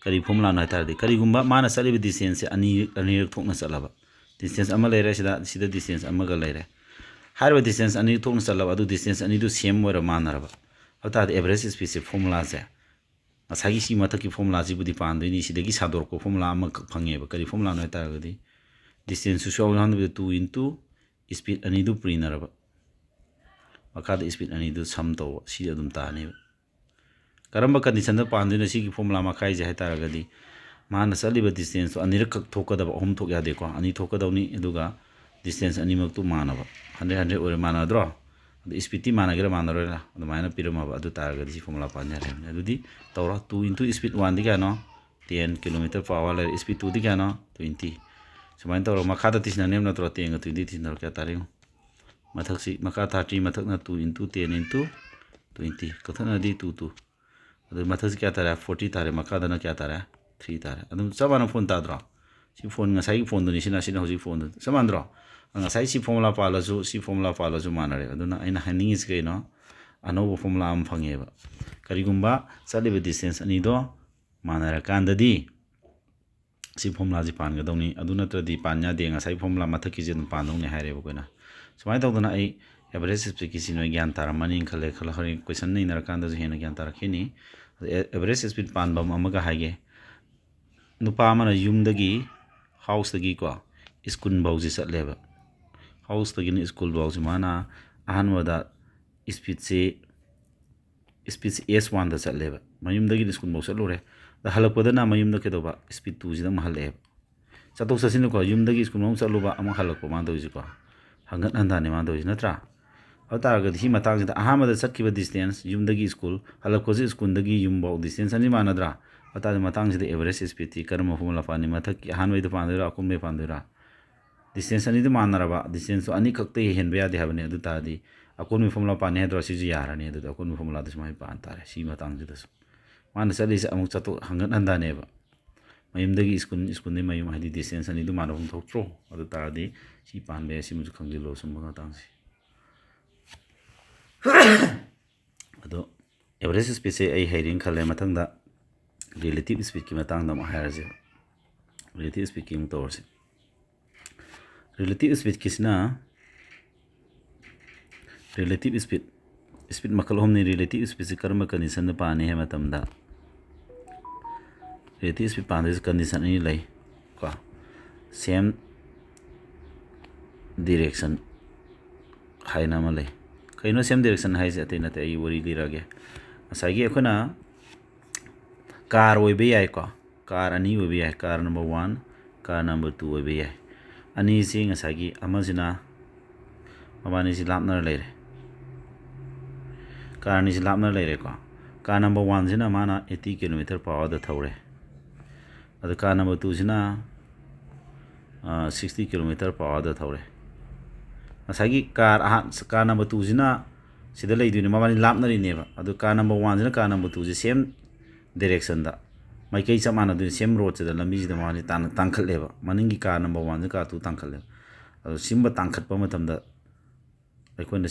ꯀꯔꯤ ꯐꯣꯔꯃꯨꯂꯥꯅꯣ ꯍꯥꯏꯇꯥꯔꯗꯤ ꯀꯔꯤꯒꯨꯝꯕ ꯃꯥꯅ ꯆꯠꯂꯤꯕ ꯗꯤꯁꯇꯦꯟꯁꯁꯦ ꯑꯅꯤꯔꯛ ꯊꯣꯛꯅ ꯆꯠꯂꯕ ꯗꯤꯁꯇꯦꯟꯁ ꯑꯃ ꯂꯩꯔꯦ ꯁꯤꯗ ꯗꯤꯁꯇꯦꯟꯁ ꯑꯃꯒ ꯂꯩꯔꯦ ꯍꯥꯏꯔꯤꯕ ꯗꯤꯁꯇꯦꯟꯁ ꯑꯅꯤ ꯊꯣꯛꯅ ꯆꯠꯂꯕ ꯑꯗꯨ ꯗꯤꯁꯇꯦꯟꯁ ꯑꯅꯤꯗꯨ ꯁꯦꯝ ꯑꯣꯏꯔ ꯃꯥꯟꯅꯔꯕ ꯑꯗꯨꯇꯥꯔꯗꯤ ꯑꯦꯚꯔꯦꯖ ꯁ꯭ꯄꯤꯗꯁꯦ ꯐꯣꯔꯃꯨꯂꯥꯁꯦ ꯉꯁꯥꯏꯒꯤ ꯁꯤ ꯃꯊꯛꯀꯤ ꯐꯣꯔꯃꯨꯂꯥꯁꯤꯕꯨꯗꯤ ꯄꯥꯟꯗꯣꯏꯅꯤ ꯁꯤꯗꯒꯤ ꯁꯥꯗꯣꯔꯛꯄ ꯐꯣꯔꯃꯨꯂꯥ ꯑꯃꯈꯛ ꯐꯪꯉꯦꯕ ꯀꯔꯤ ꯐꯣꯔꯃꯨꯂꯥꯅꯣ ꯍꯥꯏꯇꯥꯔꯒꯗꯤ ꯗꯤꯁꯇꯦꯟꯁꯁꯨ ꯌꯥꯎꯍꯟꯕꯗ 2 ꯏꯟꯇꯨ ꯁ꯭ꯄꯤꯗ ꯑꯅꯤꯗꯨ ꯄꯨꯔꯤꯅꯔꯕ ꯃꯈꯥꯗ ꯁ꯭ꯄꯤꯗ ꯑꯅꯤꯗꯨ ꯁꯝ ꯇꯧꯕ ꯁꯤ ꯑꯗꯨꯝ ꯇꯥꯅꯦꯕ ꯀꯔꯝꯕ ꯀꯟꯗꯤꯁꯟꯗ ꯄꯥꯟꯗꯣꯏꯅꯣ ꯁꯤꯒꯤ ꯐꯣꯔꯃꯨꯂꯥ ꯃꯈꯥꯏꯁꯦ ꯍꯥꯏꯇꯥꯔꯒꯗꯤ ꯃꯥꯅ ꯆꯠꯂꯤꯕ ꯗꯤꯁꯇꯦꯟꯁꯇꯣ ꯑꯅꯤꯔꯛꯈꯛ ꯊꯣꯛꯀꯗꯕ ꯑꯍꯨꯝ ꯊꯣꯛ ꯌꯥꯗꯦꯀꯣ ꯑꯅꯤ ꯊꯣꯛꯀꯗꯧꯅꯤ ꯑꯗꯨꯒ ꯗꯤꯁꯇꯦꯟꯁ ꯑꯅꯤꯃꯛꯇꯨ ꯃꯥꯟꯅꯕ 100 ꯑꯣꯏꯔꯦ ꯃꯥꯟꯅꯗ꯭ꯔꯣ ꯑꯗꯨ ꯁ꯭ꯄꯤꯗꯇꯤ ꯃꯥꯟꯅꯒꯦꯔꯥ ꯃꯥꯟꯅꯔꯣꯏꯔꯥ ꯑꯗꯨꯃꯥꯏꯅ ꯄꯤꯔꯝꯃꯕ ꯑꯗꯨ ꯇꯥꯔꯒꯗꯤ ꯁꯤ ꯐꯣꯔꯃꯨꯂꯥ ꯄꯥꯟꯖꯔꯦꯕꯅꯦ ꯑꯗꯨꯗꯤ ꯇꯧꯔꯣ 2 ꯏꯟꯇꯨ ꯁ꯭ꯄꯤꯗ 1ꯗꯤ ꯀꯌꯥꯅꯣ 10 ꯀꯤꯂꯣꯃꯤꯇꯔ ꯄꯔ ꯑꯋꯥꯔ ꯂꯩꯔꯦ ꯁ꯭ꯄꯤꯗ 2ꯗꯤ ꯀꯌꯥꯅꯣ 20 ꯁꯨꯃꯥꯏꯅ ꯇꯧꯔꯒ ꯃꯈꯥꯗ ꯇꯤꯁꯤꯟꯅꯅꯦꯕ ꯅꯠꯇ꯭ꯔꯣ 10ꯒ 20 ꯇꯤꯁꯤꯟꯅꯔꯣ ꯀꯌꯥ ꯇꯥꯔꯦ ꯃꯊꯛꯁꯤ ꯃꯈꯥ 30 ꯃꯊꯛꯅ 2 ꯏꯟꯇꯨ 10 ꯏꯟꯇꯨ 20 ꯀꯛꯊꯠꯅꯔꯗꯤ 2 ꯑꯗꯨ ꯃꯊꯛꯁꯤ ꯀꯌꯥ ꯇꯥꯔꯦ 40 ꯇꯥꯔꯦ ꯃꯈꯥꯗꯅ ꯀꯌా ꯇꯥꯔꯦ 3 ꯇꯥꯔꯦ ꯑꯗꯨꯝ ꯆꯞ ꯃꯥꯟꯅꯕ ꯐꯣꯟ ꯇꯥꯗ꯭ꯔꯣ ꯁꯤ ꯐꯣꯟ ꯉꯁꯥꯏꯒꯤ ꯐꯣꯟꯗꯨꯅꯤ ꯁꯤꯅ ꯍꯧꯖꯤꯛ ꯐꯣꯟꯗꯨ ꯆꯞ ꯃꯥꯟꯅꯗ꯭ꯔꯣ ꯉꯁꯥꯏ ꯁꯤ ꯐꯣꯔꯃꯨꯂꯥ ꯄꯥꯜꯂꯁꯨ ꯁꯤ ꯐꯣꯔꯃꯨꯂꯥ ꯄꯥꯜꯂꯁꯨ ꯃꯥꯟꯅꯔꯦ ꯑꯗꯨꯅ ꯑꯩꯅ ꯍꯥꯏꯅꯤꯡꯉꯤꯁꯤ ꯀꯩꯅꯣ ꯑꯅꯧꯕ ꯐꯣꯔꯃꯨꯂꯥ ꯑꯃ ꯐꯪꯉꯦꯕ ꯀꯔꯤꯒꯨꯝꯕ ꯆꯠꯂꯤꯕ ꯗꯤꯁꯇꯦꯟꯁ ꯑꯅꯤꯗꯣ ꯃꯥꯟꯅꯔꯀꯥꯟꯗꯗꯤ ꯁꯤ ꯐꯣꯔꯃꯨꯂꯥꯁꯤ ꯄꯥꯟꯒꯗꯧꯅꯤ ꯑꯗꯨ ꯅꯠꯇ꯭ꯔꯗꯤ ꯄꯥꯟ ꯌꯥꯗꯦ ꯉꯁꯥꯏ ꯐꯣꯔꯃꯨꯂꯥ ꯃꯊꯛꯀꯤꯁꯤ ꯑꯗꯨꯝ ꯄꯥꯟꯗꯧꯅꯤ ꯍꯥꯏꯔꯦꯕ ꯑꯩꯈꯣꯏꯅ ꯁꯨꯃꯥꯏꯅ ꯇꯧꯗꯅ ꯑꯩ ꯑꯦꯚꯔꯦꯖ ꯁ꯭ꯄꯤꯗꯀꯤꯁꯤ ꯅꯣꯏ ꯒ꯭ꯌꯥꯟ ꯇꯥꯔꯝꯃꯅꯤꯅ ꯈꯜꯂꯦ ꯍꯣꯔꯦꯟ ꯀꯣꯏꯁꯟ ꯅꯩꯅꯔꯀꯥꯟꯗꯁꯨ ꯍꯦꯟꯅ ꯒ꯭ꯌꯥꯟ ꯇꯥꯔꯛꯈꯤꯅꯤ ꯑꯦꯚꯔꯦꯖ ꯁ꯭ꯄꯤꯗ ꯄꯥꯟꯕ ꯑꯃꯒ ꯍꯥꯏꯒꯦ ꯅꯨꯄꯥ ꯑꯃꯅ ꯌꯨꯝꯗꯒꯤ ꯍꯥꯎꯁꯇꯒꯤꯀꯣ ꯁ꯭ꯀꯨꯜ ꯐꯥꯎꯁꯤ ꯆꯠꯂꯦꯕ ꯍꯥꯎꯁꯇꯒꯤꯅ ꯁ꯭ꯀꯨꯜ ꯐꯥꯎꯁꯤ ꯃꯥꯅ ꯑꯍꯥꯟꯕꯗ ꯁ꯭ꯄꯤꯗꯁꯤ S1ꯗ ꯆꯠꯂꯦꯕ ꯃꯌꯨꯝꯗꯒꯤ ꯁ꯭ꯀꯨꯜ ꯐꯥꯎ ꯆꯠꯂꯨꯔꯦ ꯑꯗ ꯍꯜꯂꯛꯄꯗꯅ ꯃꯌꯨꯝꯗ ꯀꯩꯗꯧꯕ ꯁ꯭ꯄꯤꯗ 2ꯁꯤꯗ ꯑꯃꯨꯛ ꯍꯜꯂꯛꯑꯦꯕ ꯆꯠꯊꯣꯛ ꯆꯠꯁꯤꯟꯀꯣ ꯌꯨꯝꯗꯒꯤ ꯁ꯭ꯀꯨꯜ ꯑꯃꯨꯛ ꯆꯠꯂꯨꯕ ꯑꯃꯨꯛ ꯍꯜꯂꯛꯄ ꯃꯥꯅ ꯇꯧꯔꯤꯁꯤꯀꯣ ꯍꯟꯒꯠ ꯍꯟꯊꯅꯦ ꯃꯥꯅ ꯇꯧꯔꯤꯁꯤ ꯅꯠꯇ꯭ꯔꯥ ꯑꯗꯨ ꯇꯥꯔꯒꯗꯤ ꯁꯤ ꯃꯇꯥꯡꯁꯤꯗ ꯑꯍꯥꯟꯕꯗ ꯆꯠꯈꯤꯕ ꯗꯤꯁꯇꯦꯟꯁ ꯌꯨꯝꯗꯒꯤ ꯁ꯭ꯀꯨꯜ ꯍꯜꯂꯛꯄꯁꯤ ꯁ꯭ꯀꯨꯜꯗꯒꯤ ꯌꯨꯝꯐꯥꯎ ꯗꯤꯁꯇꯦꯟꯁ ꯑꯅꯤ ꯃꯥꯟꯅꯗ꯭ꯔꯥ ꯑꯗꯨ ꯃꯇꯥꯡꯁꯤꯗ ꯑꯦꯚꯔꯦꯖ ꯁ꯭ꯄꯤꯗꯇꯤ ꯀꯔꯝꯕ ꯐꯣꯔꯃꯨꯂꯥ ꯄꯥꯟꯅꯤ ꯃꯊꯛꯀꯤ ꯑꯍꯥꯟꯕꯩꯗ ꯄꯥꯟꯗꯣꯏꯔꯥ ꯑꯀꯣꯟꯕꯩ ꯄꯥꯟꯗꯣꯏꯔꯥ ꯗꯤꯁꯇꯦꯟꯁ ꯑꯅꯤꯗꯨ ꯃꯥꯟꯅꯔꯕ ꯗꯤꯁꯇꯦꯟꯁꯇꯣ ꯑꯅꯤꯈꯛꯇꯒꯤ ꯍꯦꯟꯕ ꯌꯥꯗꯦ ꯍꯥꯏꯕꯅꯤ ꯑꯗꯨ ꯇꯥꯔꯗꯤ ꯑꯀꯣꯟꯕꯩ ꯐꯣꯔꯃꯨꯂꯥ ꯄꯥꯟꯅꯤ ꯍꯥꯏꯗ꯭ꯔꯣ ꯁꯤꯁꯨ ꯌꯥꯔꯅꯤ ꯑꯗꯨꯗꯤ ꯑꯀꯣꯟꯕꯩ ꯐꯣꯔꯃꯨꯂꯥꯗ ꯁꯨꯃꯥꯏꯅ ꯄꯥꯟ ꯇꯥꯔꯦ ꯁꯤ ꯃꯇꯥꯡꯁꯤꯗꯁꯨ ꯃꯥꯅ ꯆꯠꯂꯤꯁꯦ ꯑꯃꯨꯛ ꯍꯟꯒꯠ ꯍꯟꯊꯅꯦꯕ ꯃꯌꯨꯝꯗꯒꯤ ꯁ꯭ꯀꯨꯜꯗꯒꯤ ꯃꯌꯨꯝ ꯍꯥꯏꯗꯤ ꯗꯤꯁꯇꯦꯟꯁ ꯑꯅꯤꯗꯨ ꯃꯥꯟꯅꯐꯝ ꯊꯣꯛꯇ꯭ꯔꯣ ꯑꯗꯨ ꯇꯥꯔꯗꯤ ꯁꯤ ꯄꯥꯟꯕ ꯌꯥꯏ ꯁꯤꯃꯁꯨ ꯈꯪꯖꯤꯜꯂꯣ ꯁꯨꯝꯕ ꯃꯇꯥꯡꯁꯤ ꯑꯗꯣ ꯑꯦꯚꯔꯦꯖ ꯁ꯭ꯄꯤꯗꯁꯦ ꯑꯩ ꯍꯩꯔꯦꯅ ꯈꯜꯂꯦ ꯃꯊꯪꯗ ꯔꯤꯂꯦꯇꯤꯞ ꯁ꯭ꯄꯤꯗꯀꯤ ꯃꯇꯥꯡꯗ ꯑꯃꯨꯛ ꯍꯥꯏꯔꯁꯦ ꯔꯤꯂꯦꯇꯤꯞ ꯁ꯭ꯄꯤꯗꯀꯤ ꯑꯃꯨꯛ ꯇꯧꯔꯁꯤ ꯔꯤꯂꯦꯇꯤꯞ ꯁ꯭ꯄꯤꯗꯀꯤꯁꯤꯅ ꯔꯤꯂꯦꯇꯤꯞ ꯁ꯭ꯄꯤꯗ ꯃꯈꯜ ꯑꯍꯨꯝꯅꯤ ꯔꯤꯂꯦꯇꯤꯞ ꯁ꯭ꯄꯤꯗꯁꯤ ꯀꯔꯝꯕ ꯀꯟꯗꯤꯁꯟꯗ ꯄꯥꯟꯅꯤ ꯍꯥꯏꯕ ꯃꯇꯝꯗ ꯔꯤꯂꯦꯇꯤꯞ ꯁ꯭ꯄꯤꯗ ꯄꯥꯟꯕꯁꯤ ꯀꯟꯗꯤꯁꯟ ꯑꯅꯤ ꯂꯩ ꯀꯣ ꯁꯦꯝ ꯗꯤꯔꯦꯛꯁꯟ ꯍꯥꯏꯅ ꯑꯃ ꯂꯩ ꯀꯩꯅꯣ ꯁꯦꯝ ꯗꯤꯔꯦꯛꯁꯟ ꯍꯥꯏꯁꯦ ꯑꯇꯩ ꯅꯠꯇꯦ ꯑꯩ ꯋꯥꯔꯤ ꯂꯤꯔꯒꯦ ꯉꯁꯥꯏꯒꯤ ꯑꯩꯈꯣꯏꯅ ꯀꯥꯔ ꯑꯣꯏꯕ ꯌꯥꯏꯀꯣ ꯀꯥꯔ ꯑꯅꯤ ꯑꯣꯏꯕ ꯌꯥꯏ ꯀꯥꯔ ꯅꯝꯕꯔ 1 ꯀꯥꯔ ꯅꯝꯕꯔ 2 ꯑꯣꯏꯕ ꯌꯥꯏ ꯑꯅꯤꯁꯤ ꯉꯁꯥꯏꯒꯤ ꯑꯃꯁꯤꯅ ꯃꯕꯥꯅꯤꯁꯤ ꯂꯥꯞꯅꯔ ꯂꯩꯔꯦ ꯀꯥꯔ ꯑꯅꯤꯁꯤ ꯂꯥꯞꯅꯔ ꯂꯩꯔꯦꯀꯣ ꯀꯥꯔ ꯅꯝꯕꯔ 1ꯁꯤꯅ ꯃꯥꯅ 80 ꯀꯤꯂꯣꯃꯤꯇꯔ ꯄꯔ ꯑꯋꯥꯔꯗ ꯊꯧꯔꯦ ꯑꯗꯨ ꯀꯥꯔ ꯅꯝꯕꯔ 2ꯁꯤꯅ 60 ꯀꯤꯂꯣꯃꯤꯇꯔ ꯄꯔ ꯑꯋꯥꯔꯗ ꯊꯧꯔꯦ ꯉꯁꯥꯏꯒꯤ ꯀꯥꯔ ꯅꯝꯕꯔ 2ꯁꯤꯅ ꯁꯤꯗ ꯂꯩꯗꯣꯏꯅꯦ ꯃꯕꯥꯅꯤ ꯂꯥꯞꯅꯔꯤꯅꯦꯕ ꯑꯗꯨ ꯀꯥꯔ ꯅꯝꯕꯔ 1ꯁꯤꯅ ꯀꯥꯔ ꯅꯝꯕꯔ 2ꯁꯤ ꯁꯦꯝ ꯗꯤꯔꯦꯛꯁꯟꯗ ꯃꯥꯏꯀꯩ ꯆꯞ ꯃꯥꯟꯅꯗꯣꯏꯅꯤ ꯁꯦꯝ ꯔꯣꯗꯁꯤꯗ ꯂꯝꯕꯤꯁꯤꯗ ꯃꯕꯥꯅꯤ ꯇꯥꯡꯈꯠꯂꯦꯕ ꯃꯅꯤꯡꯒꯤ ꯀꯥꯔ ꯅꯝꯕꯔ 1ꯁꯤ ꯀꯥꯔ 2 ꯇꯥꯡꯈꯠꯂꯦꯕ ꯑꯗꯣ ꯁꯤꯒꯨꯝꯕ ꯇꯥꯡꯈꯠꯄ ꯃꯇꯝꯗ ꯑꯩꯈꯣꯏꯅ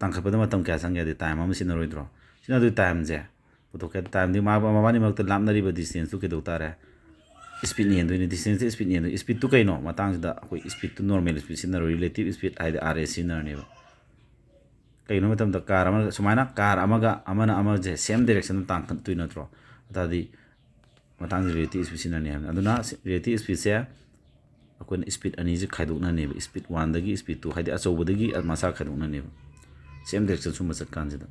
ꯇꯥꯡꯈꯠꯄꯗ ꯃꯇꯝ ꯀꯌꯥ ꯆꯪꯒꯦ ꯍꯥꯏꯗꯤ ꯇꯥꯏꯝ ꯑꯃ ꯁꯤꯖꯤꯟꯅꯔꯣꯏꯗ꯭ꯔꯣ ꯁꯤꯖꯤꯟꯅꯗꯣꯏ ꯇꯥꯏꯝꯁꯦ ꯄꯨꯊꯣꯛꯀꯦ ꯇꯥꯏꯝꯗꯤ ꯃꯕꯥꯅꯤ ꯃꯔꯛꯇ ꯂꯥꯞꯅꯔꯤꯕ ꯗꯤꯁꯇꯦꯟꯁꯇꯨ ꯀꯩꯗꯧ ꯇꯥꯔꯦ ꯁ꯭ꯄꯤꯗ ꯌꯦꯟꯗꯣꯏꯅꯤ ꯗꯤꯁꯇꯦꯟꯁꯇ ꯁ꯭ꯄꯤꯗ ꯌꯦꯟꯗꯣꯏꯅꯤ ꯁ꯭ꯄꯤꯗꯇꯨ ꯀꯩꯅꯣ ꯃꯇꯥꯡꯁꯤꯗ ꯑꯩꯈꯣꯏ ꯁ꯭ꯄꯤꯗꯇꯨ ꯅꯣꯔꯃꯦꯜ ꯁ꯭ꯄꯤꯗ ꯁꯤꯖꯤꯟꯅꯔꯣꯏ ꯔꯤꯂꯦꯇꯤꯞ ꯁ꯭ꯄꯤꯗ ꯍꯥꯏꯗꯤ RS ꯁꯤꯖꯤꯟꯅꯔꯅꯦꯕ ꯀꯩꯒꯤꯅꯣ ꯃꯇꯝꯗ ꯀꯥꯔ ꯑꯃꯒ ꯁꯨꯃꯥꯏꯅ ꯀꯥꯔ ꯑꯃꯒ ꯑꯃꯅ ꯑꯃꯁꯦ ꯁꯦꯝ ꯗꯤꯔꯦꯛꯁꯟꯗ ꯇꯥꯡꯈꯠꯇꯣꯏ ꯅꯠꯇ꯭ꯔꯣ ꯑꯗꯨꯗꯤ ꯃꯇꯥꯡꯁꯤ ꯔꯤꯂꯦꯇꯤꯞ ꯁ꯭ꯄꯤꯗ ꯁꯤꯖꯤꯟꯅꯅꯤ ꯍꯥꯏꯕꯅꯤ ꯑꯗꯨꯅ ꯔꯤꯂꯦꯇꯤꯞ ꯁ꯭ꯄꯤꯗꯁꯦ ꯑꯩꯈꯣꯏꯅ ꯁ꯭ꯄꯤꯗ ꯑꯅꯤꯁꯦ ꯈꯥꯏꯗꯣꯛꯅꯅꯦꯕ ꯁ꯭ꯄꯤꯗ 1ꯗꯒꯤ ꯁ꯭ꯄꯤꯗ 2 ꯍꯥꯏꯗꯤ ꯑꯆꯧꯕꯗꯒꯤ ꯃꯆꯥ ꯈꯥꯏꯗꯣꯛꯅꯅꯦꯕ ꯁꯦꯝ ꯗꯤꯔꯦꯛꯁꯟ ꯁꯨꯝꯕ ꯆꯠꯀꯥꯟꯁꯤꯗ